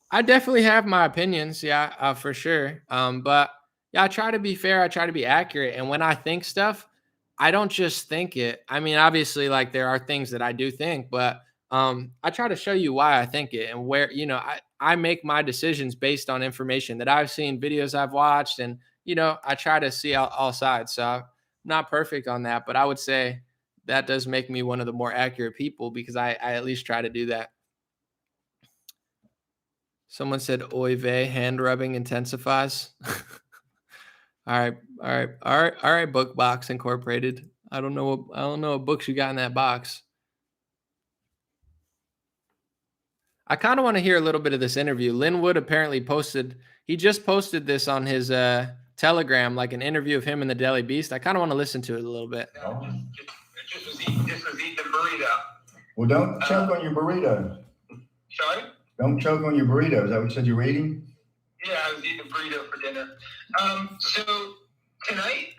I definitely have my opinions, yeah, for sure. But yeah, I try to be fair. I try to be accurate. And when I think stuff, I don't just think it. I mean, obviously, like there are things that I do think, but I try to show you why I think it and where, I make my decisions based on information that I've seen, videos I've watched, and I try to see all sides. So I'm not perfect on that, but I would say that does make me one of the more accurate people because I at least try to do that. Someone said oy vey, hand rubbing intensifies. All right, Book Box Incorporated. I don't know what books you got in that box. I kind of want to hear a little bit of this interview. Lin Wood apparently just posted this on his Telegram, like an interview of him and the Daily Beast. I kind of want to listen to it a little bit. Just was eating the burrito. Well, don't choke on your burrito. Sorry? Don't choke on your burrito. Is that what you said you were eating? Yeah, I was eating a burrito for dinner. So tonight,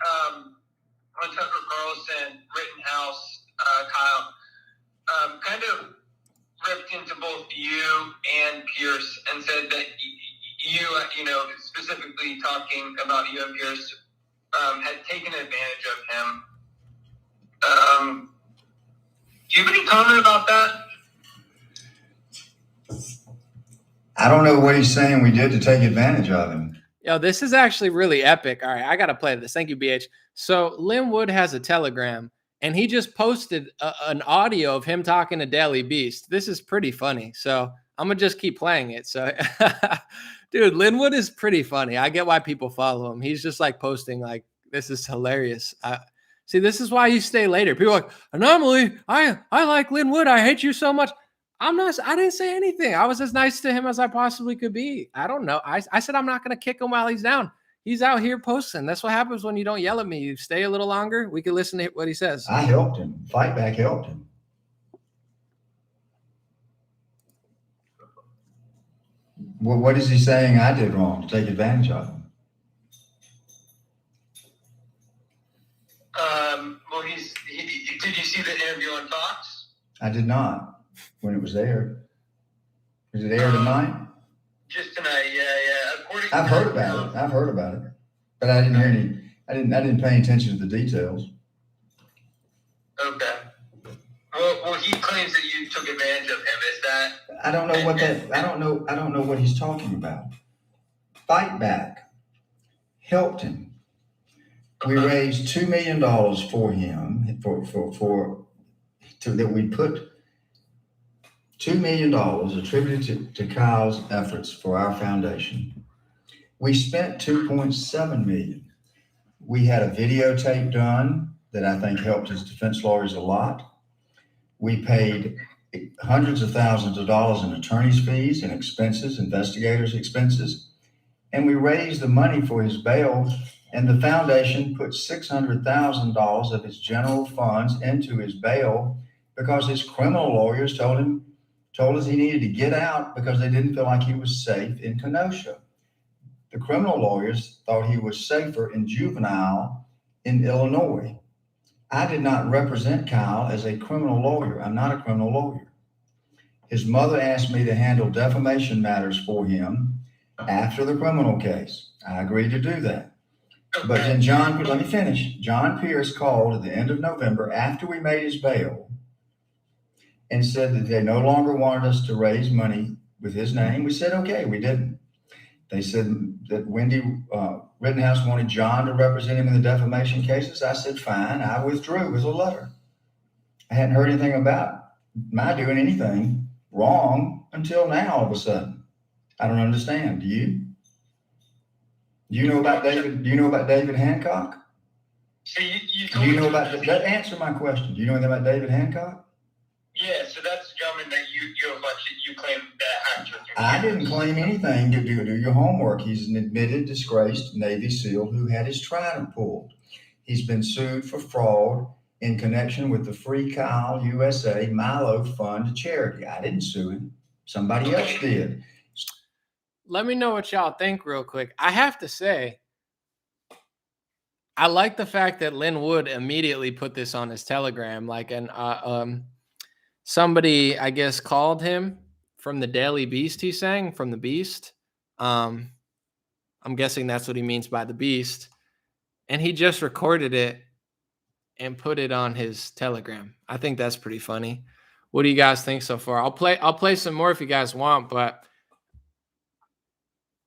on Tucker Carlson, Rittenhouse, Kyle, kind of ripped into both you and Pierce and said that you, specifically talking about you and Pierce, had taken advantage of him. Do you have any comment about that? I don't know what he's saying we did to take advantage of him. Yo, this is actually really epic. All right, I got to play this. Thank you, BH. So Lin Wood has a Telegram, and he just posted an audio of him talking to Daily Beast. This is pretty funny. So I'm going to just keep playing it. So, dude, Lin Wood is pretty funny. I get why people follow him. He's just like posting like, this is hilarious. See, this is why you stay later. People are like, Anomaly, I like Lin Wood. I hate you so much. I didn't say anything. I was as nice to him as I possibly could be. I don't know. I said I'm not going to kick him while he's down. He's out here posting. That's what happens when you don't yell at me. You stay a little longer. We can listen to what he says. I helped him. Fight Back helped him. Well, what is he saying I did wrong to take advantage of him? Well, did you see the interview on Fox? I did not when it was there. Is it aired tonight? Just tonight, yeah. I've heard about it, but I didn't hear any. I didn't pay attention to the details. Okay. Well, he claims that you took advantage of him. Is that? I don't know what that. I don't know what he's talking about. Fight Back helped him. We raised $2 million for him that we put $2 million attributed to Kyle's efforts for our foundation. We spent $2.7 million. We had a videotape done that I think helped his defense lawyers a lot. We paid hundreds of thousands of dollars in attorney's fees and expenses, investigators' expenses, and we raised the money for his bail. And the foundation put $600,000 of his general funds into his bail because his criminal lawyers told us he needed to get out because they didn't feel like he was safe in Kenosha. The criminal lawyers thought he was safer in juvenile in Illinois. I did not represent Kyle as a criminal lawyer. I'm not a criminal lawyer. His mother asked me to handle defamation matters for him after the criminal case. I agreed to do that. But then let me finish. John Pierce called at the end of November after we made his bail and said that they no longer wanted us to raise money with his name. We said, okay, we didn't. They said that Wendy Rittenhouse wanted John to represent him in the defamation cases. I said, fine. I withdrew with a letter. I hadn't heard anything about my doing anything wrong until now all of a sudden. I don't understand. Do you? Do you know about David? Do you know about David Hancock? So you Do told you me know about that? Answer my question. Do you know anything about David Hancock? Yeah, so that's the gentleman that you claim that hacked your computer. I didn't claim anything. Do your homework. He's an admitted disgraced Navy SEAL who had his trident pulled. He's been sued for fraud in connection with the Free Kyle USA Milo Fund charity. I didn't sue him. Somebody else did. Let me know what y'all think real quick. I have to say, I like the fact that Lin Wood immediately put this on his Telegram. Like, somebody, I guess, called him from the Daily Beast. He sang from the Beast. I'm guessing that's what he means by the Beast. And he just recorded it and put it on his Telegram. I think that's pretty funny. What do you guys think so far? I'll play some more if you guys want, but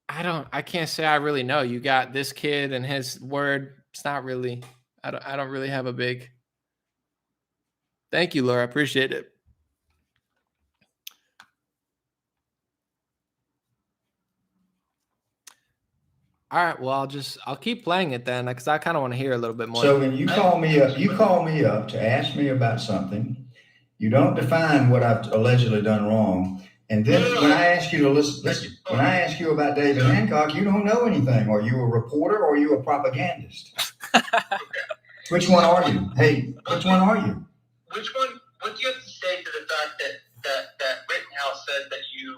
I can't say I really know. You got this kid and his word. It's not really, I don't really have a big. Thank you, Laura. I appreciate it. All right. Well, I'll keep playing it then, because I kind of want to hear a little bit more. So when you call me up to ask me about something, you don't define what I've allegedly done wrong. And then when I ask you to listen, when I ask you about David Hancock, you don't know anything. Are you a reporter or are you a propagandist? Which one are you? Hey, which one are you? Which one? What do you have to say to the fact that Rittenhouse says that you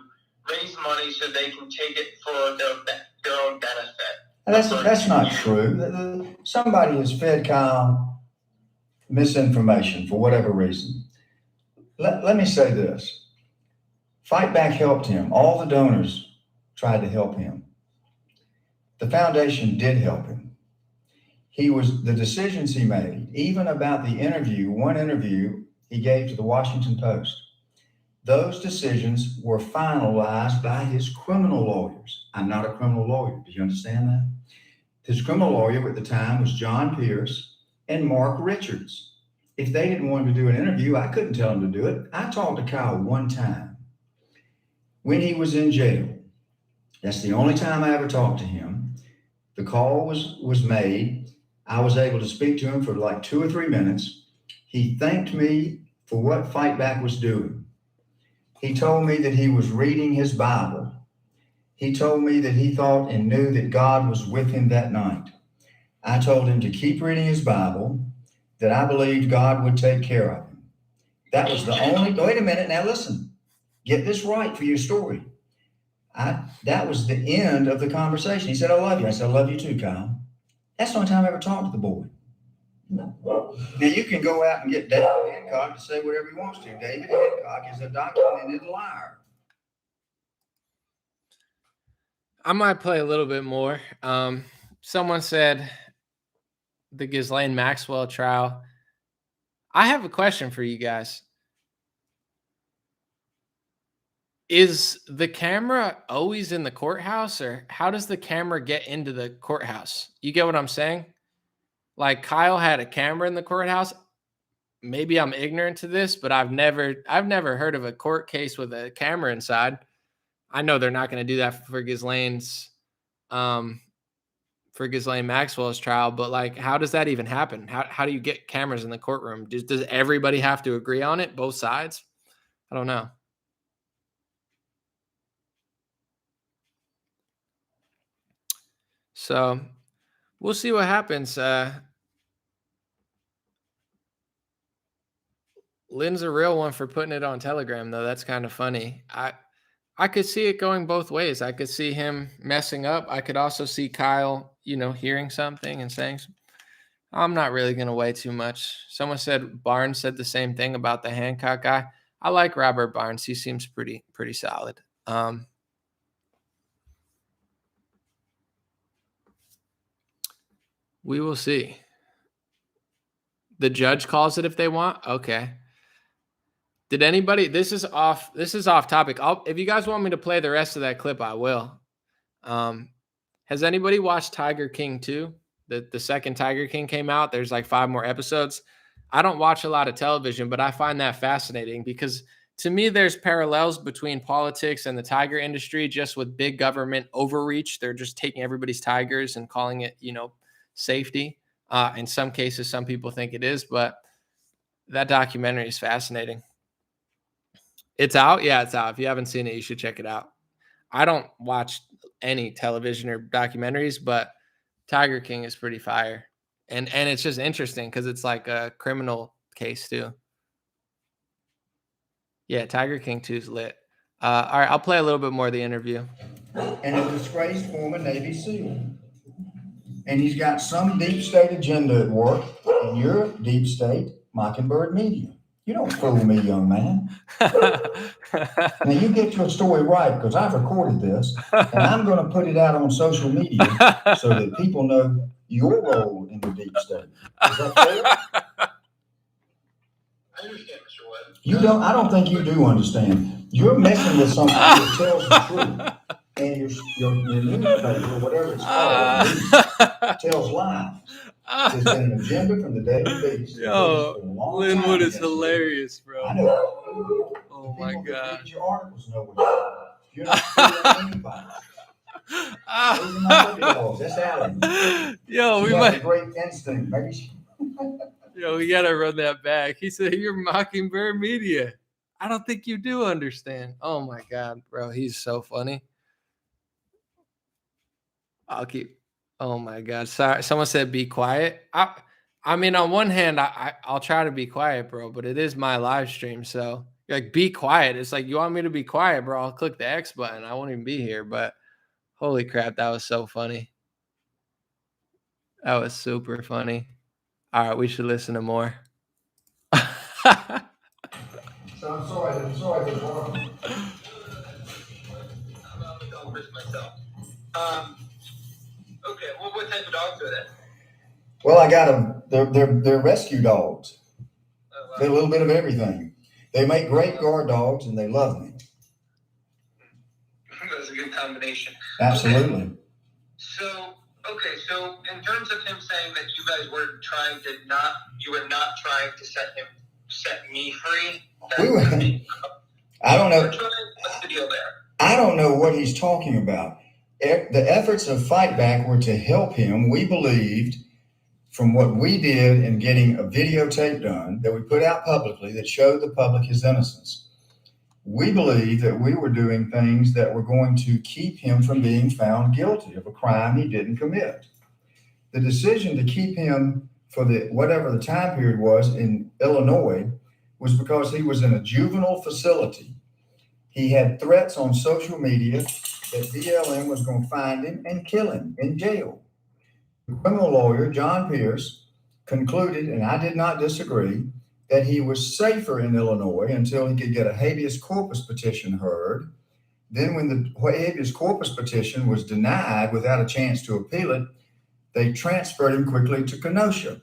raise money so they can take it for their own benefit? That's not true. Somebody has fed Kyle misinformation for whatever reason. Let me say this. Fight Back helped him. All the donors tried to help him. The foundation did help him. The decisions he made, even about one interview he gave to the Washington Post, those decisions were finalized by his criminal lawyers. I'm not a criminal lawyer. Do you understand that? His criminal lawyer at the time was John Pierce and Mark Richards. If they didn't want to do an interview, I couldn't tell them to do it. I talked to Kyle one time when he was in jail. That's the only time I ever talked to him. The call was made. I was able to speak to him for like 2 or 3 minutes. He thanked me for what Fight Back was doing. He told me that he was reading his Bible. He told me that he thought and knew that God was with him that night. I told him to keep reading his Bible, that I believed God would take care of him. That was the only, wait a minute, now listen, get this right for your story. That was the end of the conversation. He said, I love you. I said, I love you too, Kyle. That's the only time I ever talked to the boy. Now you can go out and get David Hancock to say whatever he wants to. David Hancock is a documented liar. I might play a little bit more. Someone said the Ghislaine Maxwell trial. I have a question for you guys. Is the camera always in the courthouse, or how does the camera get into the courthouse? You get what I'm saying? Like, Kyle had a camera in the courthouse. Maybe I'm ignorant to this, but I've never heard of a court case with a camera inside. I know they're not going to do that for Ghislaine Maxwell's trial, but like, how does that even happen? How do you get cameras in the courtroom? Does everybody have to agree on it, both sides? I don't know. So we'll see what happens. Lynn's a real one for putting it on Telegram, though. That's kind of funny. I could see it going both ways. I could see him messing up. I could also see Kyle, hearing something and saying, I'm not really going to weigh too much. Someone said Barnes said the same thing about the Hancock guy. I like Robert Barnes. He seems pretty solid. We will see. The judge calls it if they want. Okay. Did anybody? This is off topic. If you guys want me to play the rest of that clip, I will. Has anybody watched Tiger King 2? The second Tiger King came out. There's like 5 more episodes. I don't watch a lot of television, but I find that fascinating because to me, there's parallels between politics and the tiger industry, just with big government overreach. They're just taking everybody's tigers and calling it, safety. In some cases, some people think it is, but that documentary is fascinating. It's out. Yeah, it's out. If you haven't seen it, you should check it out. I don't watch any television or documentaries, but Tiger King is pretty fire. And it's just interesting because it's like a criminal case too. Yeah, Tiger King 2 is lit. All right, I'll play a little bit more of the interview. And a disgraced former Navy SEAL. And he's got some deep state agenda at work, and you're deep state Mockingbird Media. You don't fool me, young man. Now you get your story right, because I've recorded this, and I'm going to put it out on social media so that people know your role in the deep state. Is that fair? I understand, Mr. Wood. You don't. I don't think you do understand. You're messing with something that tells the truth, and your newspaper, whatever it's called, tells lies. There's been an agenda from the Daily Beast. Yo, Lin Wood is hilarious, bro. I know. Oh my God. Read your articles know what you're not fooling anybody. Those are my puppy dogs. That's Alan. Yo, She we has might. a great instinct. Maybe Yo, we gotta run that back. He said, "You're Mockingbird Media." I don't think you do understand. Oh my God, bro, he's so funny. I'll keep. Oh my God, sorry. Someone said, "Be quiet." I mean, on one hand, I'll try to be quiet, bro, but it is my live stream, so you're like, be quiet. It's like, you want me to be quiet, bro? I'll click the X button. I won't even be here. But holy crap, that was so funny. That was super funny. All right, we should listen to more. So I'm sorry. I'm sorry. I'm a dog person myself. Okay, well, what type of dogs are they? Well, I got them. They're rescue dogs. Oh, wow. They're a little bit of everything. They make great guard dogs, and they love me. That's a good combination. Absolutely. Okay, so in terms of him saying that you guys were you were not trying to set me free. I don't know. What's the deal there? I don't know what he's talking about. The efforts of Fight Back were to help him. We believed, from what we did in getting a videotape done that we put out publicly that showed the public his innocence, we believed that we were doing things that were going to keep him from being found guilty of a crime he didn't commit. The decision to keep him for whatever the time period was in Illinois was because he was in a juvenile facility. He had threats on social media that BLM was going to find him and kill him in jail. The criminal lawyer, John Pierce, concluded, and I did not disagree, that he was safer in Illinois until he could get a habeas corpus petition heard. Then when the habeas corpus petition was denied without a chance to appeal it, they transferred him quickly to Kenosha.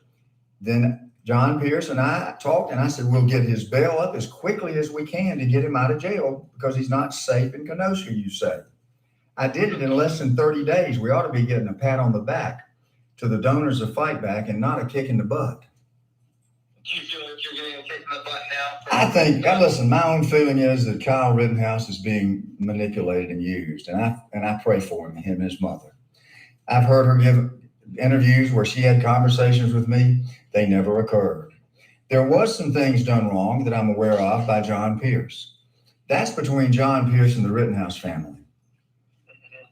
Then John Pierce and I talked, and I said, we'll get his bail up as quickly as we can to get him out of jail because he's not safe in Kenosha, you say. I did it in less than 30 days. We ought to be getting a pat on the back to the donors of Fight Back and not a kick in the butt. Do you feel like you're getting a kick in the butt now? I think, listen, my own feeling is that Kyle Rittenhouse is being manipulated and used, and I pray for him and his mother. I've heard her give interviews where she had conversations with me. They never occurred. There was some things done wrong that I'm aware of by John Pierce. That's between John Pierce and the Rittenhouse family.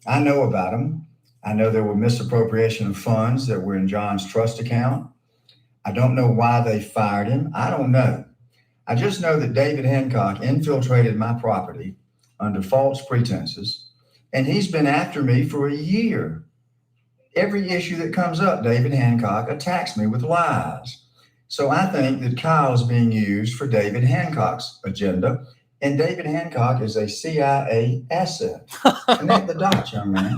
I know about them. I know there were misappropriation of funds that were in John's trust account. I don't know why they fired him. I don't know. I just know that David Hancock infiltrated my property under false pretenses, and he's been after me for a year. Every issue that comes up, David Hancock attacks me with lies. So I think that Kyle is being used for David Hancock's agenda, and David Hancock is a CIA asset. Connect the dots, young man.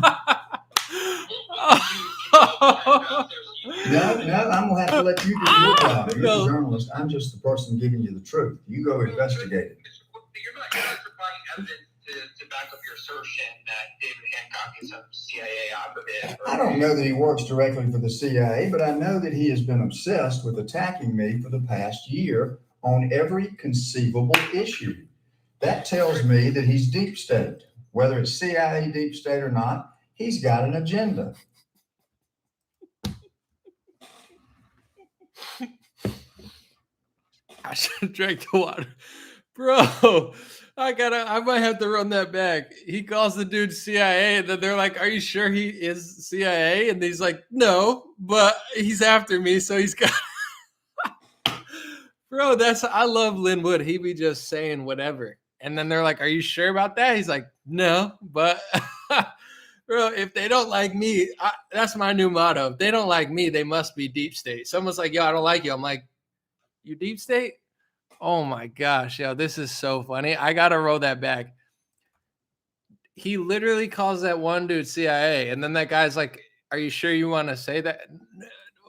No, I'm going to have to let you do your job. You're the journalist. I'm just the person giving you the truth. You go investigate it. You're not supplying evidence to back up your assertion that David Hancock is a CIA operative. I don't know that he works directly for the CIA, but I know that he has been obsessed with attacking me for the past year on every conceivable issue. That tells me that he's deep state. Whether it's CIA deep state or not, he's got an agenda. I should have drank the water. Bro, I might have to run that back. He calls the dude CIA, and then they're like, "Are you sure he is CIA?" And he's like, "No, but he's after me, so he's got." Bro, I love Lin Wood. He be just saying whatever, and then they're like, "Are you sure about that?" He's like, "No, but." Bro, if they don't like me, that's my new motto. If they don't like me, they must be deep state. Someone's like, "Yo, I don't like you." I'm like, "You deep state?" Oh my gosh, yo, this is so funny. I gotta roll that back. He literally calls that one dude CIA, and then that guy's like, "Are you sure you want to say that?"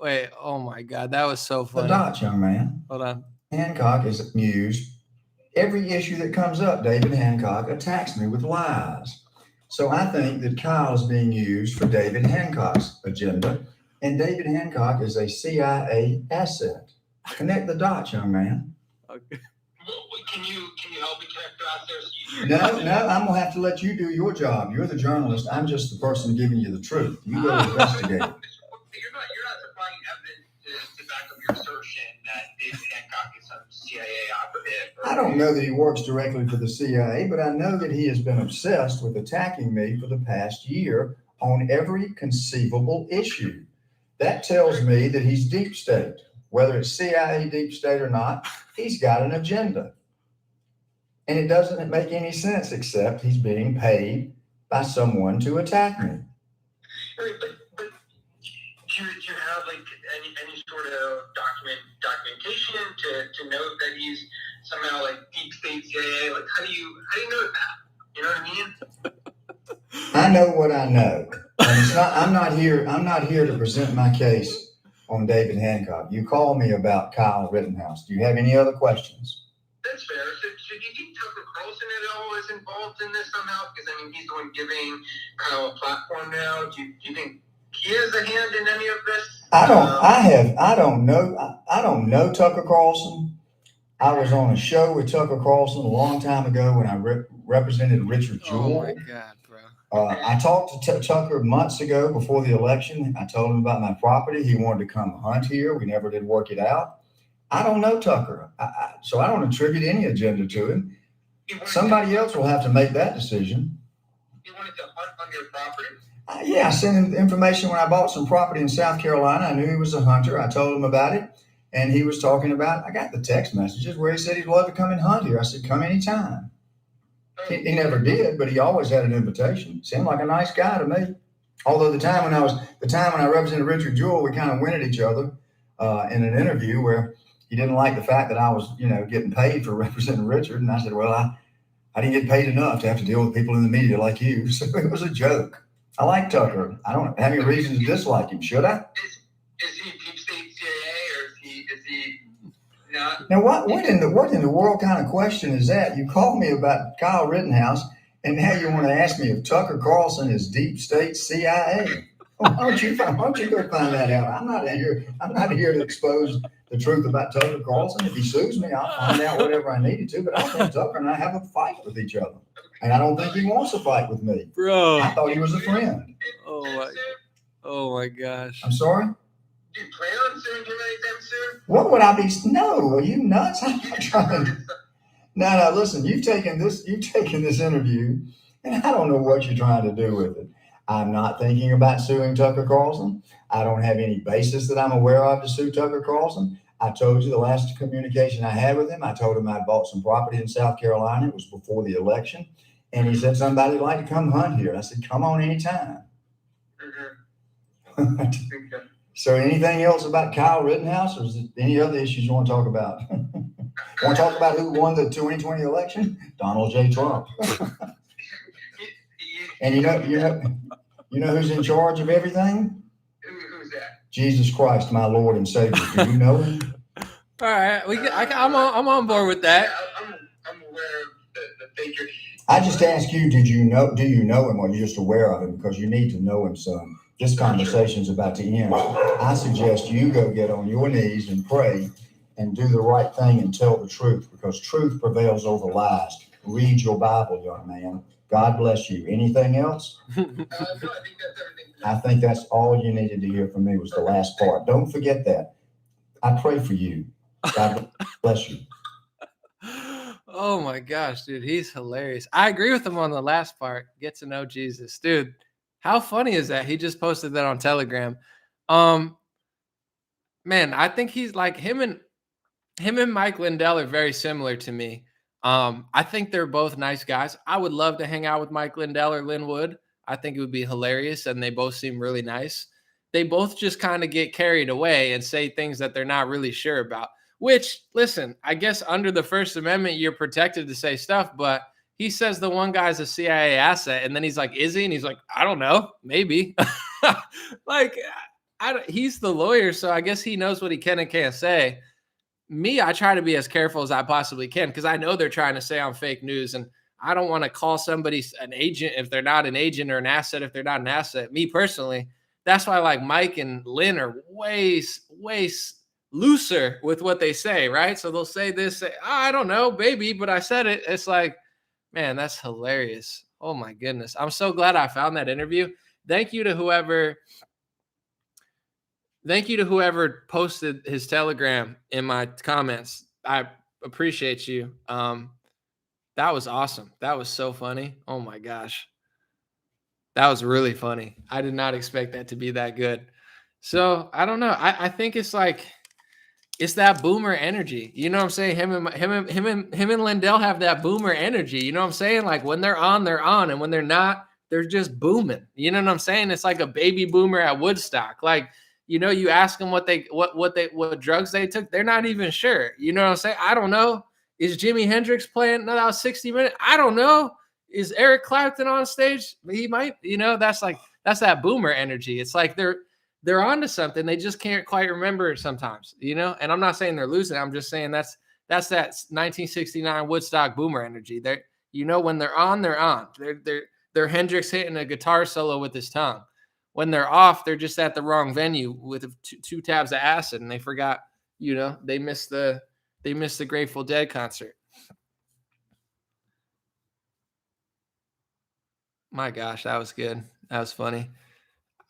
Wait, oh my god, that was so The funny. dots, young man. Hold on. Hancock is used. Every issue that comes up, David Hancock attacks me with lies. So I think that Kyle is being used for David Hancock's agenda, and David Hancock is a CIA asset. Connect the dots, young man. Okay. Well, can you help me connect the dots there? So No, I'm gonna have to let you do your job. You're the journalist. I'm just the person giving you the truth. You go investigate. You're not supplying evidence to back up your assertion that David Hancock is some CIA operative. I don't know that he works directly for the CIA, but I know that he has been obsessed with attacking me for the past year on every conceivable issue. That tells me that he's deep state. Whether it's CIA deep state or not, he's got an agenda. And it doesn't make any sense except he's being paid by someone to attack me. But do you have like any sort of documentation to note that he's somehow like deep state CIA? Like how do you know that? You know what I mean? I know what I know. And it's not I'm not here to present my case on David Hancock. You called me about Kyle Rittenhouse. Do you have any other questions? That's fair. So do you think Tucker Carlson at all is involved in this somehow? Because I mean, he's the one giving Kyle a platform now. Do you think he has a hand in any of this? I don't know Tucker Carlson. I was on a show with Tucker Carlson a long time ago when I represented Richard Jewell. Oh my god, bro. I talked to Tucker months ago before the election. I told him about my property. He wanted to come hunt here. We never did work it out. I don't know Tucker, so I don't attribute any agenda to him. Somebody else will have to make that decision. You wanted to hunt on your property? Yeah, I sent him information when I bought some property in South Carolina. I knew he was a hunter. I told him about it, and he was talking about, I got the text messages where he said he'd love to come and hunt here. I said, come anytime. He never did, but he always had an invitation. Seemed like a nice guy to me. Although the time when I represented Richard Jewell, we kind of went at each other in an interview where he didn't like the fact that I was, getting paid for representing Richard. And I said, well, I didn't get paid enough to have to deal with people in the media like you. So it was a joke. I like Tucker. I don't have any reason to dislike him. Should I? Is he deep state CIA or is he not? Now, what in the world kind of question is that? You called me about Kyle Rittenhouse, and now you want to ask me if Tucker Carlson is deep state CIA. Why don't you go find that out? I'm not here to expose the truth about Tucker Carlson. If he sues me, I'll find out whatever I needed to. But I think Tucker and I have a fight with each other, and I don't think he wants to fight with me. Bro. I thought he was a friend. Oh my gosh. I'm sorry. Do you plan on suing him anytime soon? What would I be? No, are you nuts? I'm not trying to. No, listen, you've taken this interview, and I don't know what you're trying to do with it. I'm not thinking about suing Tucker Carlson. I don't have any basis that I'm aware of to sue Tucker Carlson. I told you the last communication I had with him, I told him I bought some property in South Carolina. It was before the election. And he said somebody'd like to come hunt here. I said, come on anytime. Mm-hmm. So anything else about Kyle Rittenhouse, or is there any other issues you want to talk about? Want to talk about who won the 2020 election? Donald J. Trump. And you know who's in charge of everything? Who's that? Jesus Christ, my Lord and Savior. Do you know him? All right, I'm on board with that. Yeah, I'm aware of the figure. I just ask you, do you know him, or are you just aware of him? Because you need to know him some. This conversation's about to end. I suggest you go get on your knees and pray and do the right thing and tell the truth, because truth prevails over lies. read your Bible, young man. God bless you. Anything else? No, I think that's everything. I think that's all you needed to hear from me was the last part. Don't forget that. I pray for you. God bless you. Oh my gosh, dude, he's hilarious. I agree with him on the last part. Get to know Jesus, dude. How funny is that? He just posted that on Telegram. Man, I think he's like him and Mike Lindell are very similar to me. I think they're both nice guys. I would love to hang out with Mike Lindell or Lin Wood. I think it would be hilarious, and they both seem really nice. They both just kind of get carried away and say things that they're not really sure about. Which, listen, I guess under the First Amendment, you're protected to say stuff, but he says the one guy's a CIA asset, and then he's like, "Is he?" And he's like, "I don't know, maybe." Like, he's the lawyer, so I guess he knows what he can and can't say. Me, I try to be as careful as I possibly can because I know they're trying to say I'm fake news, and I don't want to call somebody an agent if they're not an agent, or an asset if they're not an asset. Me personally, that's why like Mike and Lynn are way looser with what they say, right? So they'll say this, say, oh, I don't know, baby, but I said it. It's like, man, that's hilarious. Oh my goodness. I'm so glad I found that interview. Thank you to whoever posted his Telegram in my comments. I appreciate you. That was awesome. That was so funny. Oh my gosh. That was really funny. I did not expect that to be that good. So I don't know. I think it's like it's that boomer energy. You know what I'm saying? Him and Lindell have that boomer energy. You know what I'm saying? Like when they're on, and when they're not, they're just booming. You know what I'm saying? It's like a baby boomer at Woodstock. Like, you know, you ask them what drugs they took, they're not even sure. You know what I'm saying? I don't know. Is Jimi Hendrix playing? No, that was 60 Minutes. I don't know. Is Eric Clapton on stage? He might. You know, that's that boomer energy. It's like they're onto something. They just can't quite remember sometimes, you know? And I'm not saying they're losing. I'm just saying that's that 1969 Woodstock boomer energy. They're, you know, when they're on, they're on. They're Hendrix hitting a guitar solo with his tongue. When they're off, they're just at the wrong venue with two tabs of acid, and they forgot, you know, they missed the Grateful Dead concert. My gosh, that was good. That was funny.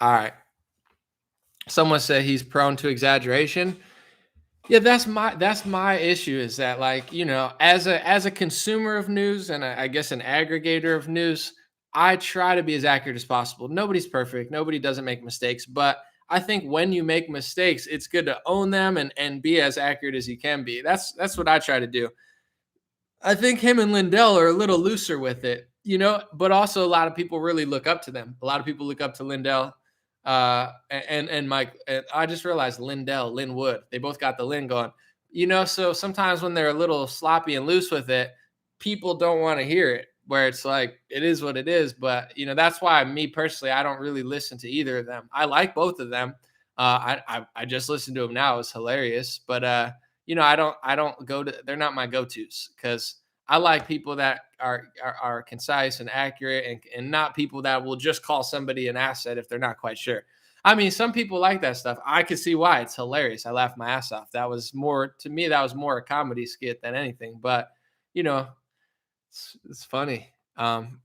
All right. Someone said he's prone to exaggeration. Yeah, that's my issue is that, like, you know, as a consumer of news and I guess an aggregator of news, I try to be as accurate as possible. Nobody's perfect. Nobody doesn't make mistakes, but I think when you make mistakes, it's good to own them and be as accurate as you can be. That's what I try to do. I think him and Lindell are a little looser with it, you know, but also a lot of people really look up to them. A lot of people look up to Lindell and Mike. And I just realized Lin Wood, they both got the Lin going, you know, so sometimes when they're a little sloppy and loose with it, people don't want to hear it, where it's like, it is what it is. But, you know, that's why me personally, I don't really listen to either of them. I like both of them. I just listened to them now. It was hilarious. But, you know, I don't go to, they're not my go-tos because I like people that are concise and accurate and not people that will just call somebody an asset if they're not quite sure. I mean, some people like that stuff. I can see why. It's hilarious. I laughed my ass off. That was more, to me, that was more a comedy skit than anything. But, you know, it's funny.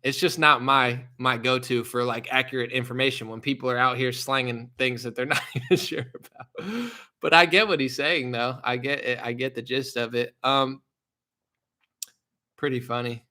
It's just not my go-to for like accurate information when people are out here slanging things that they're not even sure about. But I get what he's saying, though. I get it. I get the gist of it. Pretty funny.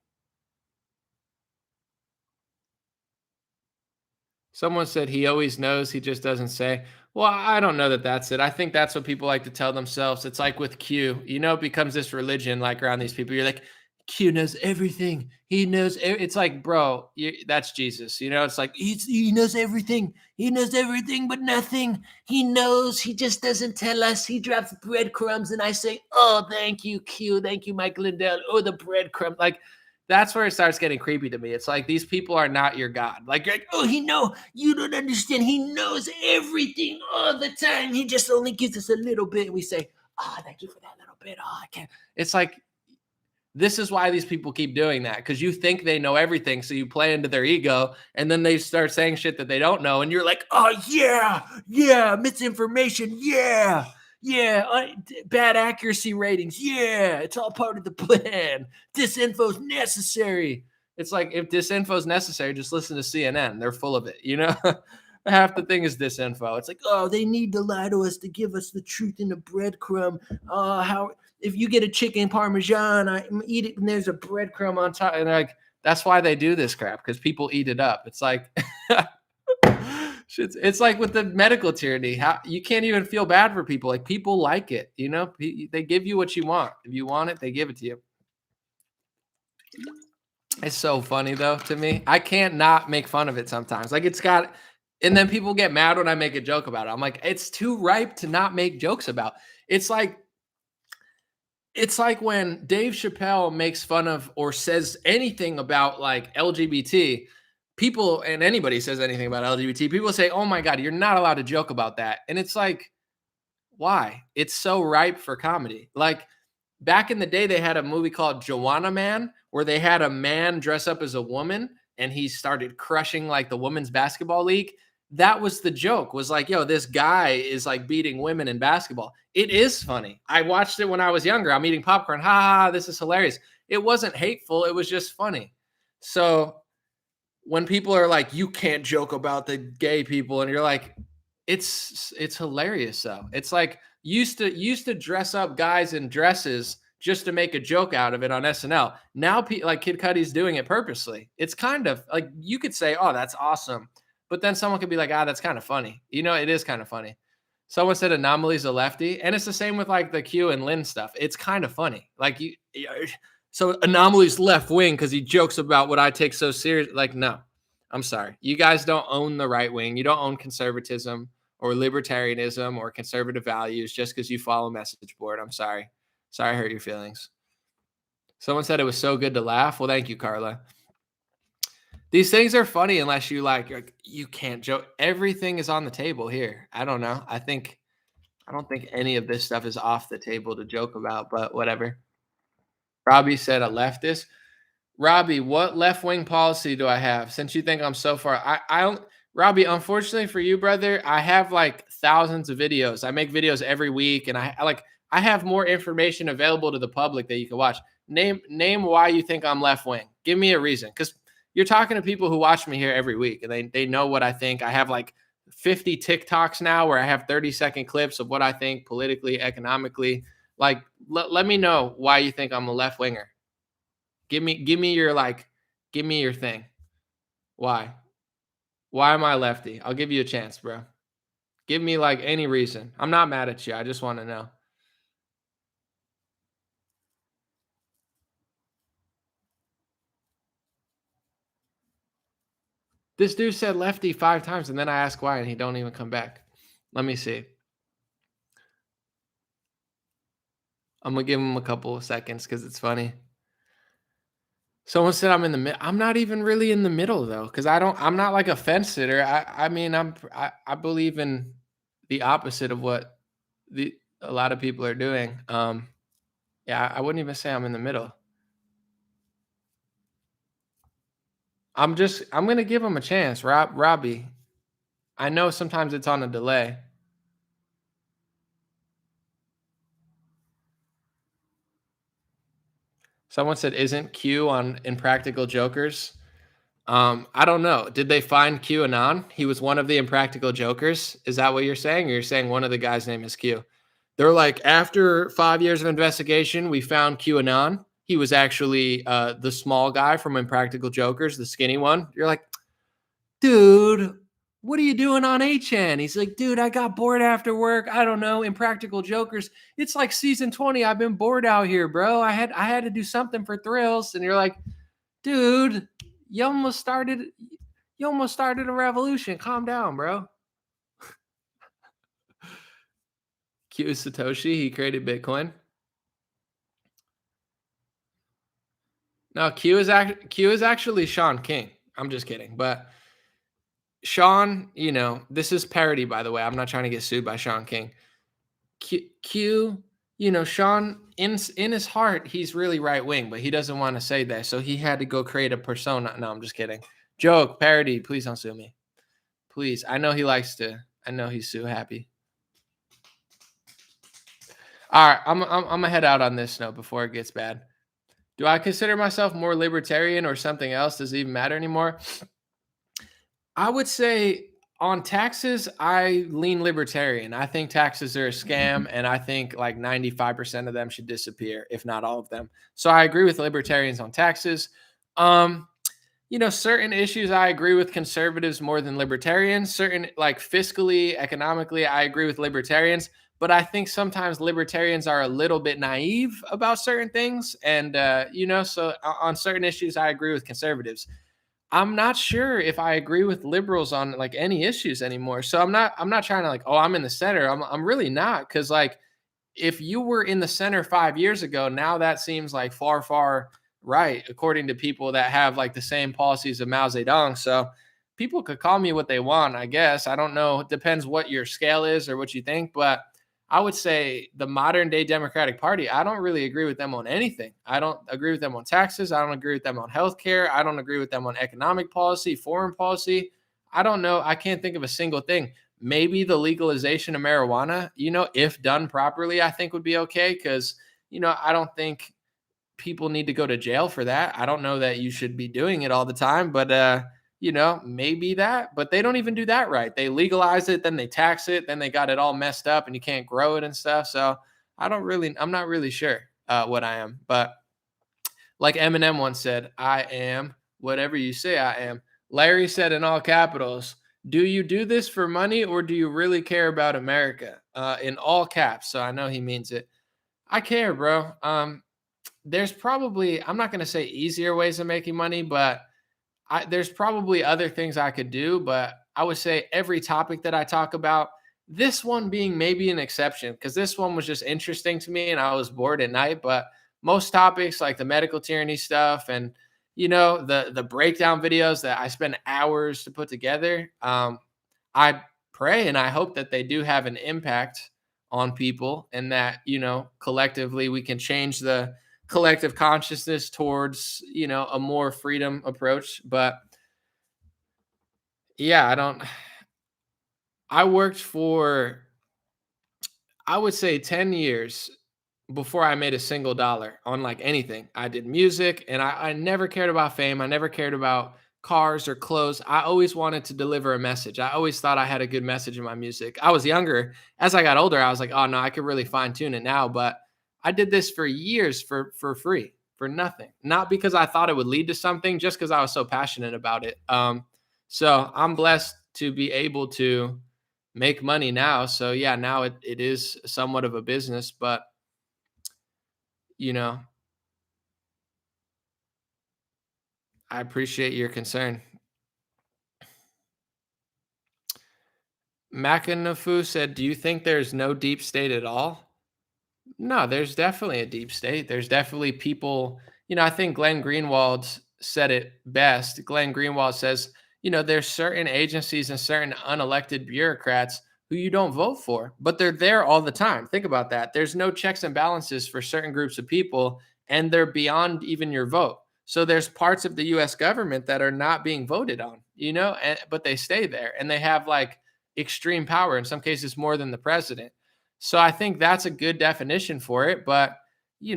Someone said he always knows, he just doesn't say. Well, I don't know that that's it. I think that's what people like to tell themselves. It's like with Q, you know, it becomes this religion like around these people. You're like, Q knows everything. He knows. It's like, bro, that's Jesus. You know, it's like he knows everything. He knows everything, but nothing. He knows. He just doesn't tell us. He drops breadcrumbs, and I say, "Oh, thank you, Q. Thank you, Mike Lindell. Oh, the breadcrumb." Like, that's where it starts getting creepy to me. It's like these people are not your God. Like, you're like, oh, you don't understand. He knows everything all the time. He just only gives us a little bit, and we say, "Oh, thank you for that little bit." Oh, I can't. It's like, this is why these people keep doing that, because you think they know everything, so you play into their ego, and then they start saying shit that they don't know, and you're like, oh, yeah, misinformation, yeah. Yeah, bad accuracy ratings. Yeah, it's all part of the plan. Disinfo's necessary. It's like, if disinfo is necessary, just listen to CNN. They're full of it, you know? Half the thing is disinfo. It's like, oh, they need to lie to us to give us the truth in a breadcrumb. How if you get a chicken parmesan, I eat it and there's a breadcrumb on top. And like, that's why they do this crap, because people eat it up. It's like it's like with the medical tyranny. How you can't even feel bad for people. Like, people like it, you know? They give you what you want. If you want it, they give it to you. It's so funny though to me. I can't not make fun of it sometimes. Like, it's got, and then people get mad when I make a joke about it. I'm like, it's too ripe to not make jokes about. It's like when Dave Chappelle makes fun of or says anything about like LGBT people, and anybody says anything about LGBT, people say, "Oh my God, you're not allowed to joke about that." And it's like, why? It's so ripe for comedy. Like, back in the day, they had a movie called Joanna Man, where they had a man dress up as a woman and he started crushing like the women's basketball league. That was the joke, was like, yo, this guy is like beating women in basketball. It is funny. I watched it when I was younger. I'm eating popcorn. Ha ha, this is hilarious. It wasn't hateful. It was just funny. So when people are like, you can't joke about the gay people, and you're like, it's hilarious though. It's like, used to dress up guys in dresses just to make a joke out of it on SNL. Now like Kid Cudi's doing it purposely. It's kind of like, you could say, oh, that's awesome, but then someone could be like, that's kind of funny. You know, it is kind of funny. Someone said Anomaly's a lefty, and it's the same with like the Q and Lin stuff. It's kind of funny. Like, so Anomaly's left wing because he jokes about what I take so serious. Like, no, I'm sorry. You guys don't own the right wing. You don't own conservatism or libertarianism or conservative values just because you follow message board. I'm sorry. Sorry I hurt your feelings. Someone said it was so good to laugh. Well, thank you, Carla. These things are funny unless you like, you can't joke. Everything is on the table here. I don't know. I don't think any of this stuff is off the table to joke about, but whatever. Robbie said a leftist. Robbie, what left-wing policy do I have? Since you think I'm so far, I don't, Robbie, unfortunately for you, brother, I have like thousands of videos. I make videos every week, and I have more information available to the public that you can watch. Name why you think I'm left-wing. Give me a reason, because you're talking to people who watch me here every week, and they know what I think. I have like 50 TikToks now where I have 30-second clips of what I think politically, economically. Like, let me know why you think I'm a left-winger. Give me your thing. Why? Why am I lefty? I'll give you a chance, bro. Give me like any reason. I'm not mad at you. I just want to know. This dude said lefty 5 times, and then I ask why, and he don't even come back. Let me see. I'm gonna give him a couple of seconds because it's funny. Someone said I'm in the middle. I'm not even really in the middle though, because I'm not like a fence sitter. I mean, I believe in the opposite of what a lot of people are doing. Yeah, I wouldn't even say I'm in the middle. I'm gonna give him a chance, Robbie. I know sometimes it's on a delay. Someone said, "Isn't Q on Impractical Jokers?" I don't know. Did they find QAnon? He was one of the Impractical Jokers. Is that what you're saying? Or you're saying one of the guys' name is Q? They're like, after 5 years of investigation, we found QAnon. He was actually the small guy from Impractical Jokers, the skinny one. You're like, dude, what are you doing on 8chan? He's like, dude, I got bored after work. I don't know. Impractical Jokers. It's like season 20. I've been bored out here, bro. I had to do something for thrills. And you're like, dude, you almost started a revolution. Calm down, bro. Q is Satoshi. He created Bitcoin. No, Q is actually Sean King. I'm just kidding. But Sean, this is parody, by the way. I'm not trying to get sued by Sean King. Q, Sean, in his heart, he's really right wing, but he doesn't want to say that. So he had to go create a persona. No, I'm just kidding. Joke, parody. Please don't sue me. Please. I know he likes to. I know he's sue happy. All right, I'm gonna head out on this note before it gets bad. Do I consider myself more libertarian or something else? Does it even matter anymore? I would say on taxes, I lean libertarian. I think taxes are a scam, and I think like 95% of them should disappear, if not all of them. So I agree with libertarians on taxes. Um, certain issues I agree with conservatives more than libertarians. Certain, like fiscally, economically, I agree with libertarians. But I think sometimes libertarians are a little bit naive about certain things. And, so on certain issues, I agree with conservatives. I'm not sure if I agree with liberals on like any issues anymore. So I'm not trying to like, oh, I'm in the center. I'm really not, cuz like if you were in the center 5 years ago, now that seems like far far right according to people that have like the same policies of Mao Zedong. So people could call me what they want, I guess. I don't know. It depends what your scale is or what you think, but I would say the modern day Democratic Party, I don't really agree with them on anything. I don't agree with them on taxes. I don't agree with them on healthcare. I don't agree with them on economic policy, foreign policy. I don't know. I can't think of a single thing. Maybe the legalization of marijuana, if done properly, I think would be okay. Cause, I don't think people need to go to jail for that. I don't know that you should be doing it all the time, but maybe that, but they don't even do that right. They legalize it, then they tax it, then they got it all messed up and you can't grow it and stuff. So I'm not really sure what I am, but like Eminem once said, I am whatever you say I am. Larry said in all capitals, do you do this for money or do you really care about America? In all caps. So I know he means it. I care, bro. There's probably, I'm not going to say easier ways of making money, but there's probably other things I could do. But I would say every topic that I talk about, this one being maybe an exception, because this one was just interesting to me and I was bored at night. But most topics like the medical tyranny stuff and the breakdown videos that I spend hours to put together, I pray and I hope that they do have an impact on people and that collectively we can change the collective consciousness towards a more freedom approach. But yeah, I worked for, I would say, 10 years before I made a single dollar on like anything. I did music and I never cared about fame. I never cared about cars or clothes. I always wanted to deliver a message. I always thought I had a good message in my music. I was younger. As I got older, I was like, oh no, I could really fine tune it now. But I did this for years for free, for nothing. Not because I thought it would lead to something, just because I was so passionate about it. So I'm blessed to be able to make money now. So yeah, now it is somewhat of a business, but you know, I appreciate your concern. Makanafu said, do you think there's no deep state at all? No, there's definitely a deep state. There's definitely people, I think Glenn Greenwald said it best. Glenn Greenwald says, there's certain agencies and certain unelected bureaucrats who you don't vote for, but they're there all the time. Think about that. There's no checks and balances for certain groups of people, and they're beyond even your vote. So there's parts of the US government that are not being voted on, but they stay there and they have like extreme power, in some cases more than the president. So I think that's a good definition for it, but you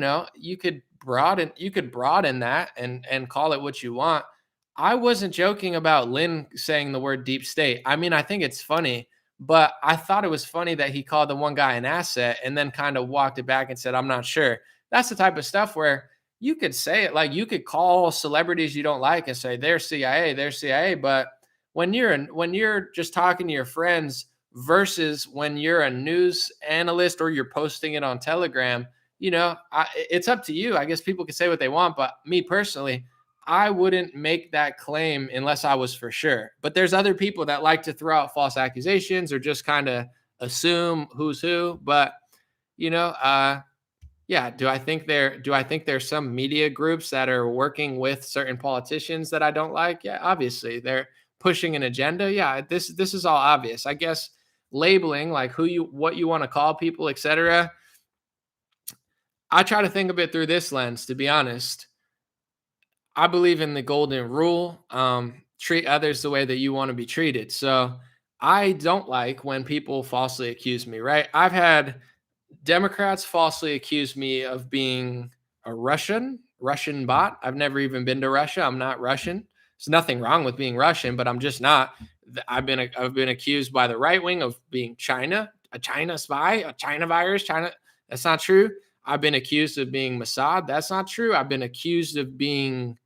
could broaden that and call it what you want. I wasn't joking about Lin saying the word deep state. I mean, I think it's funny, but I thought it was funny that he called the one guy an asset and then kind of walked it back and said, I'm not sure. That's the type of stuff where you could say it, like you could call celebrities you don't like and say they're CIA, but when you're just talking to your friends versus when you're a news analyst or you're posting it on Telegram, it's up to you. I guess people can say what they want, but me personally, I wouldn't make that claim unless I was for sure. But there's other people that like to throw out false accusations or just kind of assume who's who. But yeah, do I think there's some media groups that are working with certain politicians that I don't like? Yeah, obviously they're pushing an agenda. Yeah, this is all obvious. I guess labeling like what you want to call people, etc. I try to think of it through this lens, to be honest. I believe in the golden rule. Treat others the way that you want to be treated. So I don't like when people falsely accuse me, right? I've had Democrats falsely accuse me of being a Russian bot. I've never even been to Russia. I'm not Russian. There's nothing wrong with being Russian, but I'm just not. I've been accused by the right wing of being a China spy, a China virus, China. That's not true. I've been accused of being Mossad. That's not true. I've been accused of being,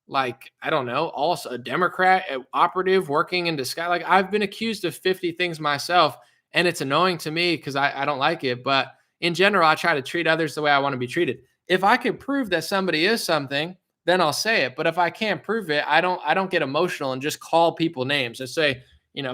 like, I don't know, also a Democrat operative working in disguise. Like, I've been accused of 50 things myself, and it's annoying to me because I don't like it. But in general, I try to treat others the way I want to be treated. If I can prove that somebody is something, then I'll say it. But if I can't prove it, I don't get emotional and just call people names and say,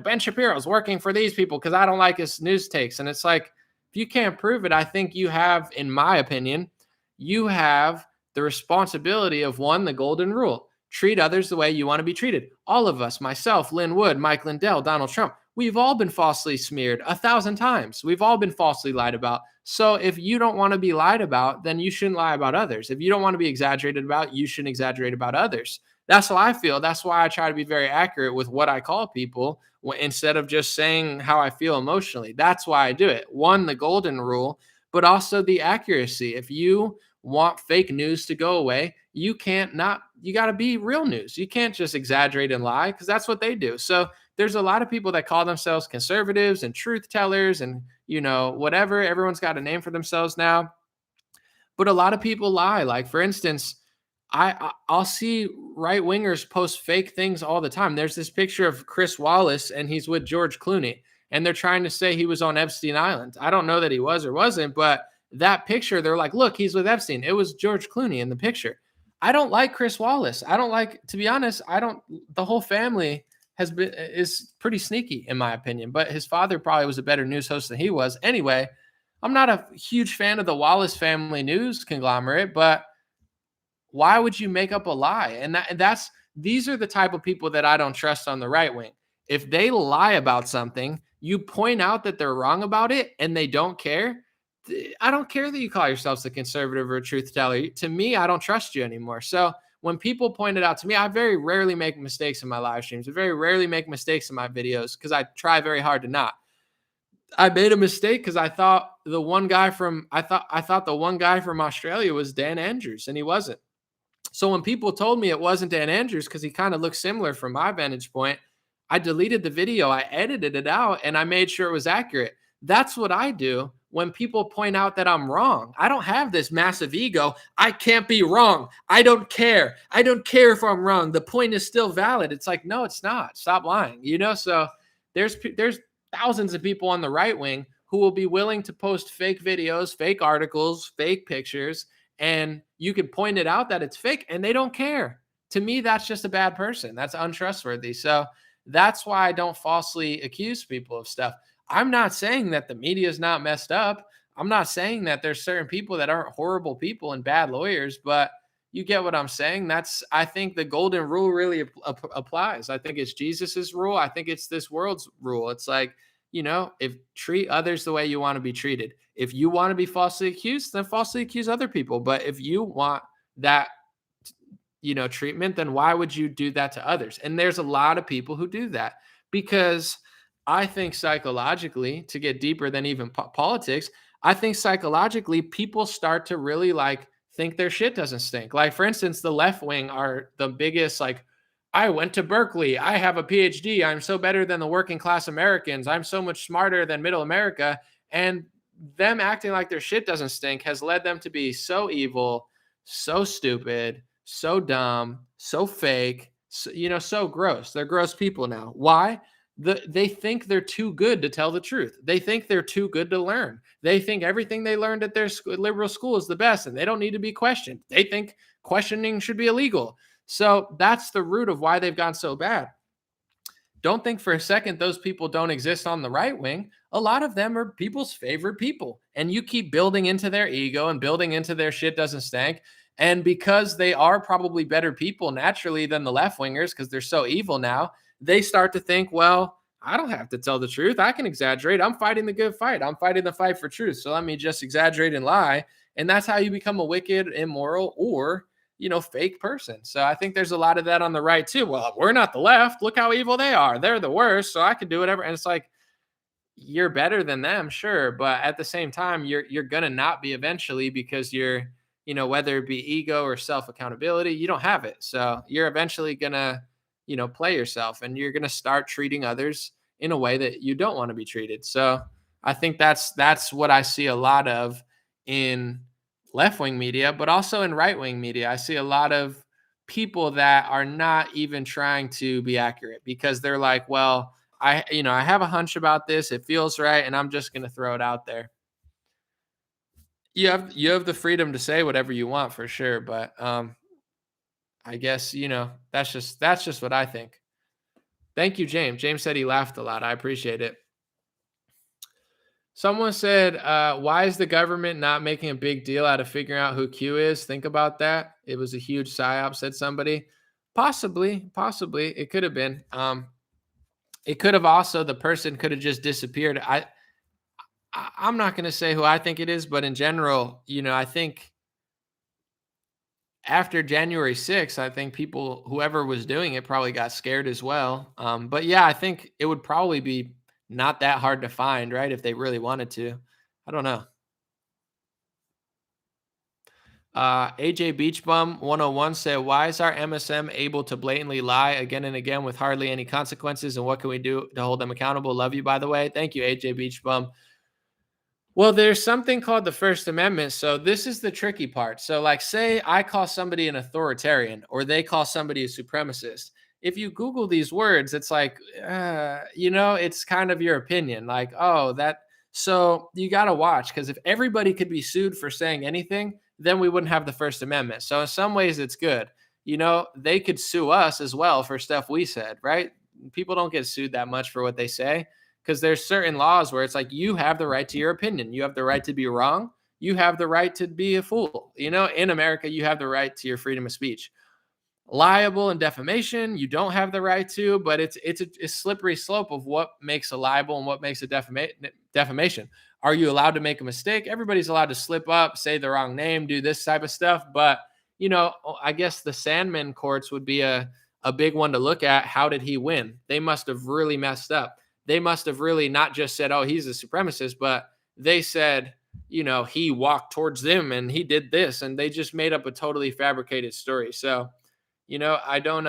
Ben Shapiro's working for these people because I don't like his news takes. And it's like, if you can't prove it, I think you have, in my opinion, you have the responsibility of, one, the golden rule: treat others the way you want to be treated. All of us, myself, Lin Wood, Mike Lindell, Donald Trump, we've all been falsely smeared 1,000 times. We've all been falsely lied about. So if you don't want to be lied about, then you shouldn't lie about others. If you don't want to be exaggerated about, you shouldn't exaggerate about others. That's how I feel. That's why I try to be very accurate with what I call people instead of just saying how I feel emotionally. That's why I do it. One, the golden rule, but also the accuracy. If you want fake news to go away, you got to be real news. You can't just exaggerate and lie, because that's what they do. So there's a lot of people that call themselves conservatives and truth tellers and, whatever. Everyone's got a name for themselves now. But a lot of people lie. Like, for instance, I'll see right wingers post fake things all the time. There's this picture of Chris Wallace, and he's with George Clooney, and they're trying to say he was on Epstein Island. I don't know that he was or wasn't, but that picture, they're like, look, he's with Epstein. It was George Clooney in the picture. I don't like Chris Wallace. I don't like, to be honest, the whole family is pretty sneaky in my opinion, but his father probably was a better news host than he was. Anyway, I'm not a huge fan of the Wallace family news conglomerate, but why would you make up a lie? And these are the type of people that I don't trust on the right wing. If they lie about something, you point out that they're wrong about it and they don't care. I don't care that you call yourselves a conservative or a truth teller. To me, I don't trust you anymore. So when people point it out to me, I very rarely make mistakes in my live streams. I very rarely make mistakes in my videos because I try very hard to not. I made a mistake because I thought the one guy from Australia was Dan Andrews, and he wasn't. So when people told me it wasn't Dan Andrews because he kind of looked similar from my vantage point, I deleted the video, I edited it out, and I made sure it was accurate. That's what I do when people point out that I'm wrong. I don't have this massive ego. I can't be wrong. I don't care. I don't care if I'm wrong. The point is still valid. It's like, no, it's not. Stop lying. So there's thousands of people on the right wing who will be willing to post fake videos, fake articles, fake pictures, and you can point it out that it's fake and they don't care. To me, that's just a bad person. That's untrustworthy. So that's why I don't falsely accuse people of stuff. I'm not saying that the media is not messed up. I'm not saying that there's certain people that aren't horrible people and bad lawyers, but you get what I'm saying. I think the golden rule really applies. I think it's Jesus's rule. I think it's this world's rule. It's like, if treat others the way you want to be treated. If you want to be falsely accused, then falsely accuse other people. But if you want that, treatment, then why would you do that to others? And there's a lot of people who do that, because I think psychologically, to get deeper than even politics, I think psychologically people start to really think their shit doesn't stink. Like, for instance, the left wing are the biggest, I went to Berkeley. I have a PhD. I'm so better than the working class Americans. I'm so much smarter than middle America. And them acting like their shit doesn't stink has led them to be so evil, so stupid, so dumb, so fake, so gross. They're gross people now. Why? They think they're too good to tell the truth. They think they're too good to learn. They think everything they learned at their liberal school is the best, and they don't need to be questioned. They think questioning should be illegal. So that's the root of why they've gone so bad. Don't think for a second those people don't exist on the right wing. A lot of them are people's favorite people. And you keep building into their ego and building into their shit doesn't stink. And because they are probably better people naturally than the left wingers, because they're so evil now, they start to think, well, I don't have to tell the truth. I can exaggerate. I'm fighting the good fight. I'm fighting the fight for truth. So let me just exaggerate and lie. And that's how you become a wicked, immoral, or fake person. So I think there's a lot of that on the right too. Well, we're not the left. Look how evil they are. They're the worst. So I can do whatever. And it's like, you're better than them, sure, but at the same time, you're gonna not be eventually because you're, whether it be ego or self accountability, you don't have it. So you're eventually gonna, play yourself, and you're gonna start treating others in a way that you don't want to be treated. So I think that's what I see a lot of in left wing media, but also in right wing media. I see a lot of people that are not even trying to be accurate because they're like, well, I have a hunch about this. It feels right, and I'm just going to throw it out there. You have the freedom to say whatever you want for sure, but I guess that's just what I think. Thank you, James. James said he laughed a lot. I appreciate it. Someone said, "Why is the government not making a big deal out of figuring out who Q is?" Think about that. It was a huge psyop, said somebody. Possibly, it could have been. It could have also the person could have just disappeared. I'm not going to say who I think it is, but in general, I think after January 6th, I think people, whoever was doing it, probably got scared as well. But yeah, I think it would probably be not that hard to find, right? If they really wanted to. I don't know. AJ Beachbum 101 said, "Why is our MSM able to blatantly lie again and again with hardly any consequences? And what can we do to hold them accountable?" Love you, by the way. Thank you, AJ Beachbum. Well, there's something called the First Amendment. So this is the tricky part. So, like, say I call somebody an authoritarian or they call somebody a supremacist. If you Google these words, it's like, it's kind of your opinion. Like, oh, that. So you got to watch because if everybody could be sued for saying anything, then we wouldn't have the First Amendment. So in some ways, it's good. They could sue us as well for stuff we said, right? People don't get sued that much for what they say because there's certain laws where it's like you have the right to your opinion. You have the right to be wrong. You have the right to be a fool. In America, you have the right to your freedom of speech. Liable and defamation, you don't have the right to, but it's a slippery slope of what makes a libel and what makes a defamation. Are you allowed to make a mistake? Everybody's allowed to slip up, say the wrong name, do this type of stuff. But, I guess the Sandman courts would be a big one to look at. How did he win? They must have really messed up. They must have really not just said, oh, he's a supremacist, but they said, he walked towards them and he did this. And they just made up a totally fabricated story. So, I don't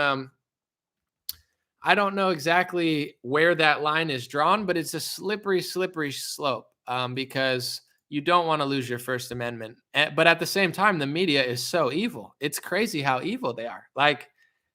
know exactly where that line is drawn, but it's a slippery slope because you don't want to lose your First Amendment. But at the same time, the media is so evil. It's crazy how evil they are. Like,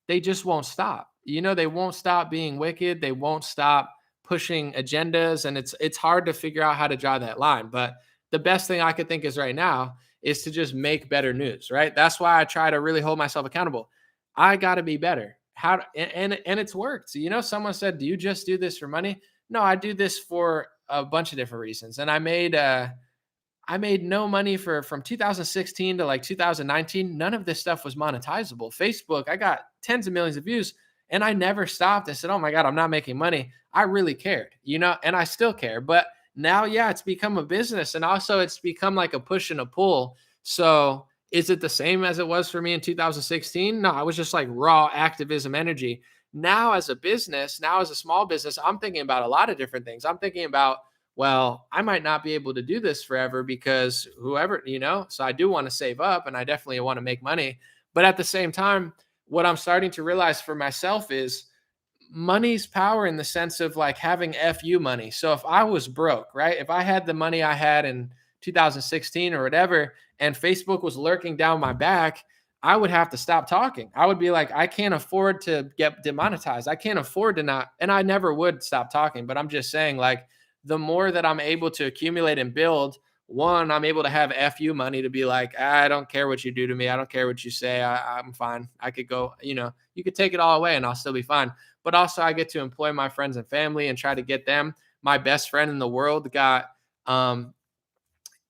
they just won't stop. They won't stop being wicked. They won't stop pushing agendas. And it's hard to figure out how to draw that line. But the best thing I could think is right now is to just make better news, right? That's why I try to really hold myself accountable. I got to be better. And it's worked. Someone said, "Do you just do this for money?" No, I do this for a bunch of different reasons. And I made no money from 2016 to like 2019. None of this stuff was monetizable. Facebook, I got tens of millions of views and I never stopped. I said, "Oh my God, I'm not making money." I really cared, and I still care. But now, yeah, it's become a business and also it's become like a push and a pull. So is it the same as it was for me in 2016? No, I was just like raw activism energy. Now, as a business, now as a small business, I'm thinking about a lot of different things. I'm thinking about, well, I might not be able to do this forever because whoever, so I do want to save up and I definitely want to make money. But at the same time, what I'm starting to realize for myself is money's power in the sense of like having FU money. So if I was broke, right? If I had the money I had in 2016 or whatever, and Facebook was lurking down my back, I would have to stop talking. I would be like, I can't afford to get demonetized. I can't afford to not, and I never would stop talking. But I'm just saying, like, the more that I'm able to accumulate and build, one, I'm able to have FU money to be like, I don't care what you do to me. I don't care what you say. I'm fine. I could go, you could take it all away and I'll still be fine. But also I get to employ my friends and family and try to get them. My best friend in the world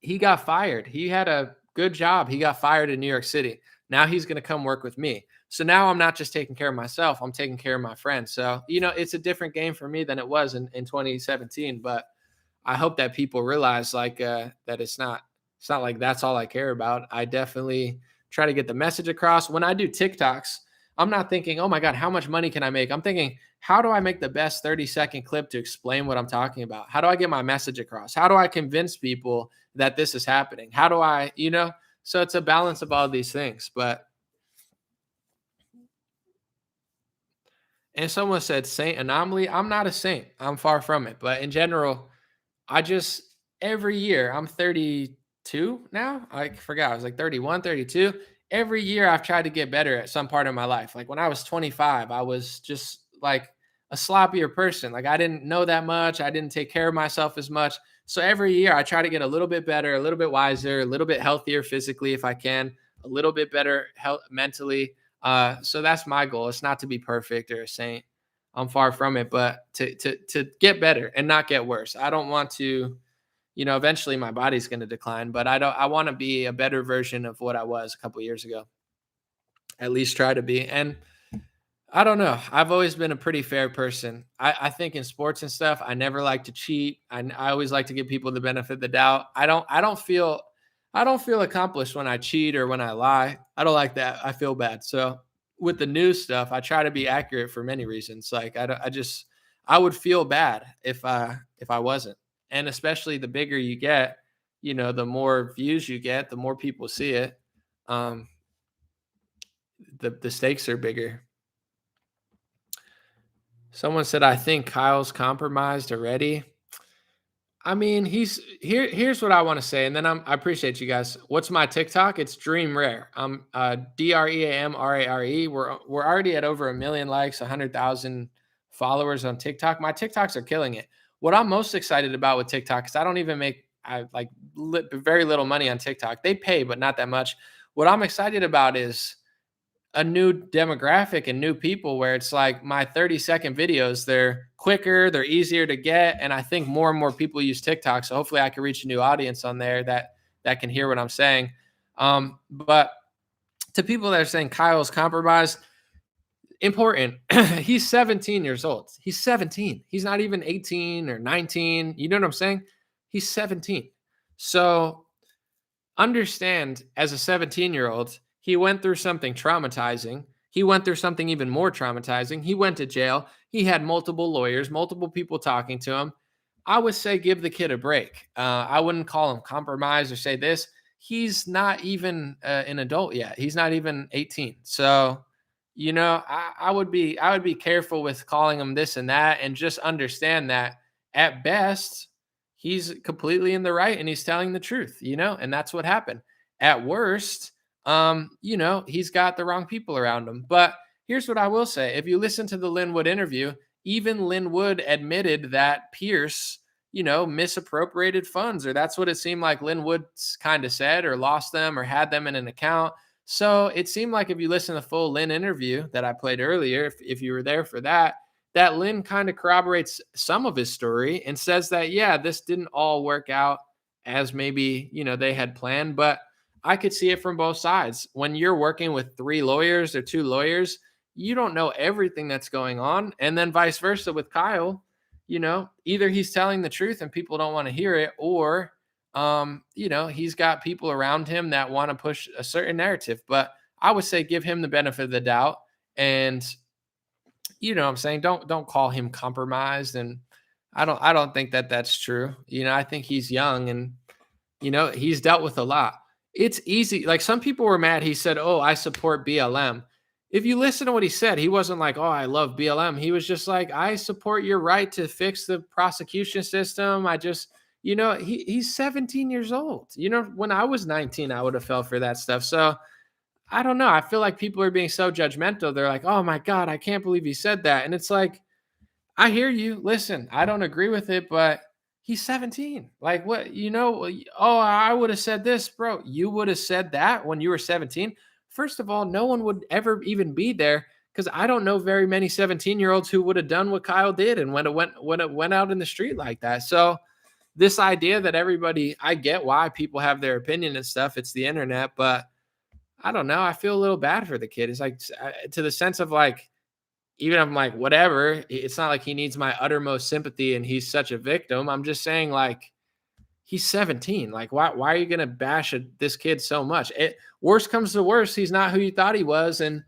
he got fired. He had a good job. He got fired in New York City. Now he's going to come work with me. So now I'm not just taking care of myself. I'm taking care of my friends. So, it's a different game for me than it was in 2017. But I hope that people realize that it's not like that's all I care about. I definitely try to get the message across. When I do TikToks, I'm not thinking, oh my God, how much money can I make? I'm thinking, how do I make the best 30-second clip to explain what I'm talking about? How do I get my message across? How do I convince people that this is happening? How do I, so it's a balance of all these things. But, and someone said saint anomaly. I'm not a saint. I'm far from it. But in general, I just, every year, I'm 32 now. I forgot. I was like 31, 32. Every year I've tried to get better at some part of my life. Like when I was 25, I was just like a sloppier person. Like I didn't know that much. I didn't take care of myself as much. So every year I try to get a little bit better, a little bit wiser, a little bit healthier physically if I can, a little bit better health mentally. So that's my goal. It's not to be perfect or a saint. I'm far from it, but to get better and not get worse. I don't want to, eventually my body's going to decline, but I want to be a better version of what I was a couple years ago. At least try to be. And I don't know. I've always been a pretty fair person. I think in sports and stuff, I never like to cheat. I always like to give people the benefit of the doubt. I don't feel accomplished when I cheat or when I lie. I don't like that. I feel bad. So with the news stuff, I try to be accurate for many reasons. Like I would feel bad if I wasn't. And especially the bigger you get, the more views you get, the more people see it. The stakes are bigger. Someone said, I think Kyle's compromised already. I mean, here's what I want to say, and then I appreciate you guys. What's my TikTok? It's Dream Rare. I'm DREAMRARE. We're already at over 1 million likes, 100,000 followers on TikTok. My TikToks are killing it. What I'm most excited about with TikTok is I don't even make very little money on TikTok. They pay, but not that much. What I'm excited about is a new demographic and new people where it's like my 30-second videos, they're quicker, they're easier to get. And I think more and more people use TikTok. So hopefully I can reach a new audience on there that can hear what I'm saying. But to people that are saying Kyle's compromised, important. He's 17 years old. He's 17. He's not even 18 or 19. You know what I'm saying? He's 17. So understand, as a 17-year-old, he went through something traumatizing. He went through something even more traumatizing. He went to jail. He had multiple lawyers, multiple people talking to him. I would say give the kid a break. I wouldn't call him compromised or say this. He's not even an adult yet. He's not even 18. So, I would be careful with calling him this and that, and just understand that at best, he's completely in the right and he's telling the truth, and that's what happened. At worst, he's got the wrong people around him. But here's what I will say. If you listen to the Lin Wood interview, even Lin Wood admitted that Pierce, misappropriated funds, or that's what it seemed like Lin Wood kind of said, or lost them or had them in an account. So it seemed like if you listen to the full Lin interview that I played earlier, if you were there for that Lin kind of corroborates some of his story and says that, yeah, this didn't all work out as maybe, they had planned, but I could see it from both sides. When you're working with 3 lawyers or 2 lawyers, you don't know everything that's going on. And then vice versa with Kyle, either he's telling the truth and people don't want to hear it, or, he's got people around him that want to push a certain narrative. But I would say give him the benefit of the doubt. And, what I'm saying, don't call him compromised. And I don't think that that's true. I think he's young and, he's dealt with a lot. It's easy. Like some people were mad. He said, "Oh, I support BLM." If you listen to what he said, he wasn't like, "Oh, I love BLM." He was just like, "I support your right to fix the prosecution system." I just, he's 17 years old. When I was 19, I would have fell for that stuff. So I don't know. I feel like people are being so judgmental. They're like, "Oh my God, I can't believe he said that." And it's like, I hear you. Listen, I don't agree with it, but he's 17. Like what, oh, I would have said this, bro. You would have said that when you were 17. First of all, no one would ever even be there, because I don't know very many 17-year-olds who would have done what Kyle did and when it went out in the street like that. So this idea that I get why people have their opinion and stuff. It's the internet, but I don't know. I feel a little bad for the kid. It's like, to the sense of like, even if I'm like, whatever, it's not like he needs my uttermost sympathy and he's such a victim. I'm just saying, like, he's 17. Like, why are you going to bash this kid so much? Worst comes to worst, he's not who you thought he was. And,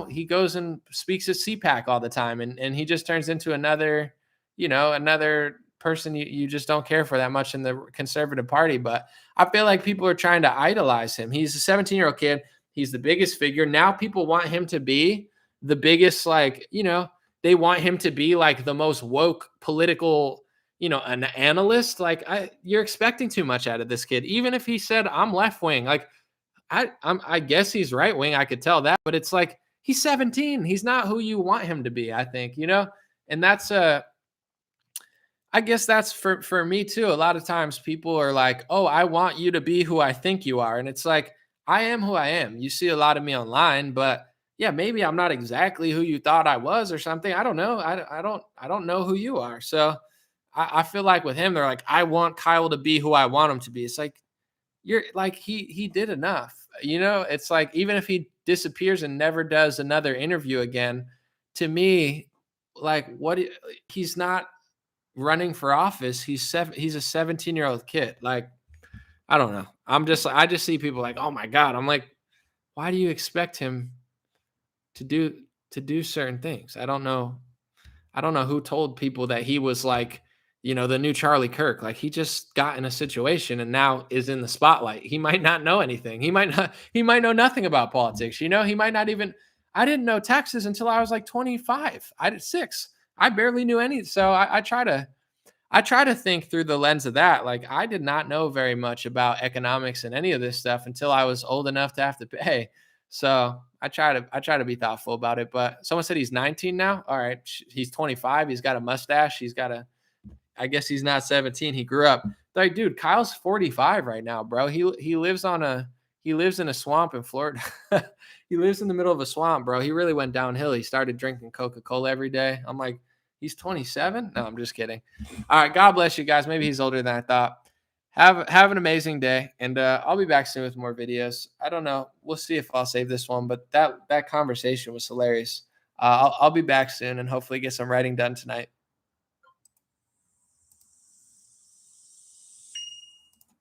he goes and speaks at CPAC all the time, and he just turns into another, another person you just don't care for that much in the conservative party. But I feel like people are trying to idolize him. He's a 17-year-old kid. He's the biggest figure. Now people want him to be the biggest, like, they want him to be like the most woke political, an analyst. Like, you're expecting too much out of this kid. Even if he said, I'm left wing, like, I guess he's right wing. I could tell that, but it's like, he's 17. He's not who you want him to be, I think, and that's I guess that's for me too. A lot of times people are like, oh, I want you to be who I think you are. And it's like, I am who I am. You see a lot of me online, but yeah, maybe I'm not exactly who you thought I was or something. I don't know. I don't know who you are. So I feel like with him, they're like, I want Kyle to be who I want him to be. It's like, you're like, he did enough. It's like, even if he disappears and never does another interview again, to me, like, he's not running for office. He's a 17-year-old kid. Like, I don't know. I just see people like, oh my God. I'm like, why do you expect him to do certain things? I don't know who told people that he was like, the new Charlie Kirk. Like, he just got in a situation and now is in the spotlight. He might not know anything. He might know nothing about politics. He might not even, I didn't know taxes until I was like 25. I did 6. I barely knew any. So I try to think through the lens of that. Like, I did not know very much about economics and any of this stuff until I was old enough to have to pay. So I try to be thoughtful about it. But someone said he's 19 now. All right. He's 25. He's got a mustache. I guess he's not 17. He grew up. Like, dude, Kyle's 45 right now, bro. He lives in a swamp in Florida. He lives in the middle of a swamp, bro. He really went downhill. He started drinking Coca-Cola every day. I'm like, he's 27? No, I'm just kidding. All right. God bless you guys. Maybe he's older than I thought. Have an amazing day. And I'll be back soon with more videos. I don't know. We'll see if I'll save this one, but that conversation was hilarious. I'll be back soon and hopefully get some writing done tonight.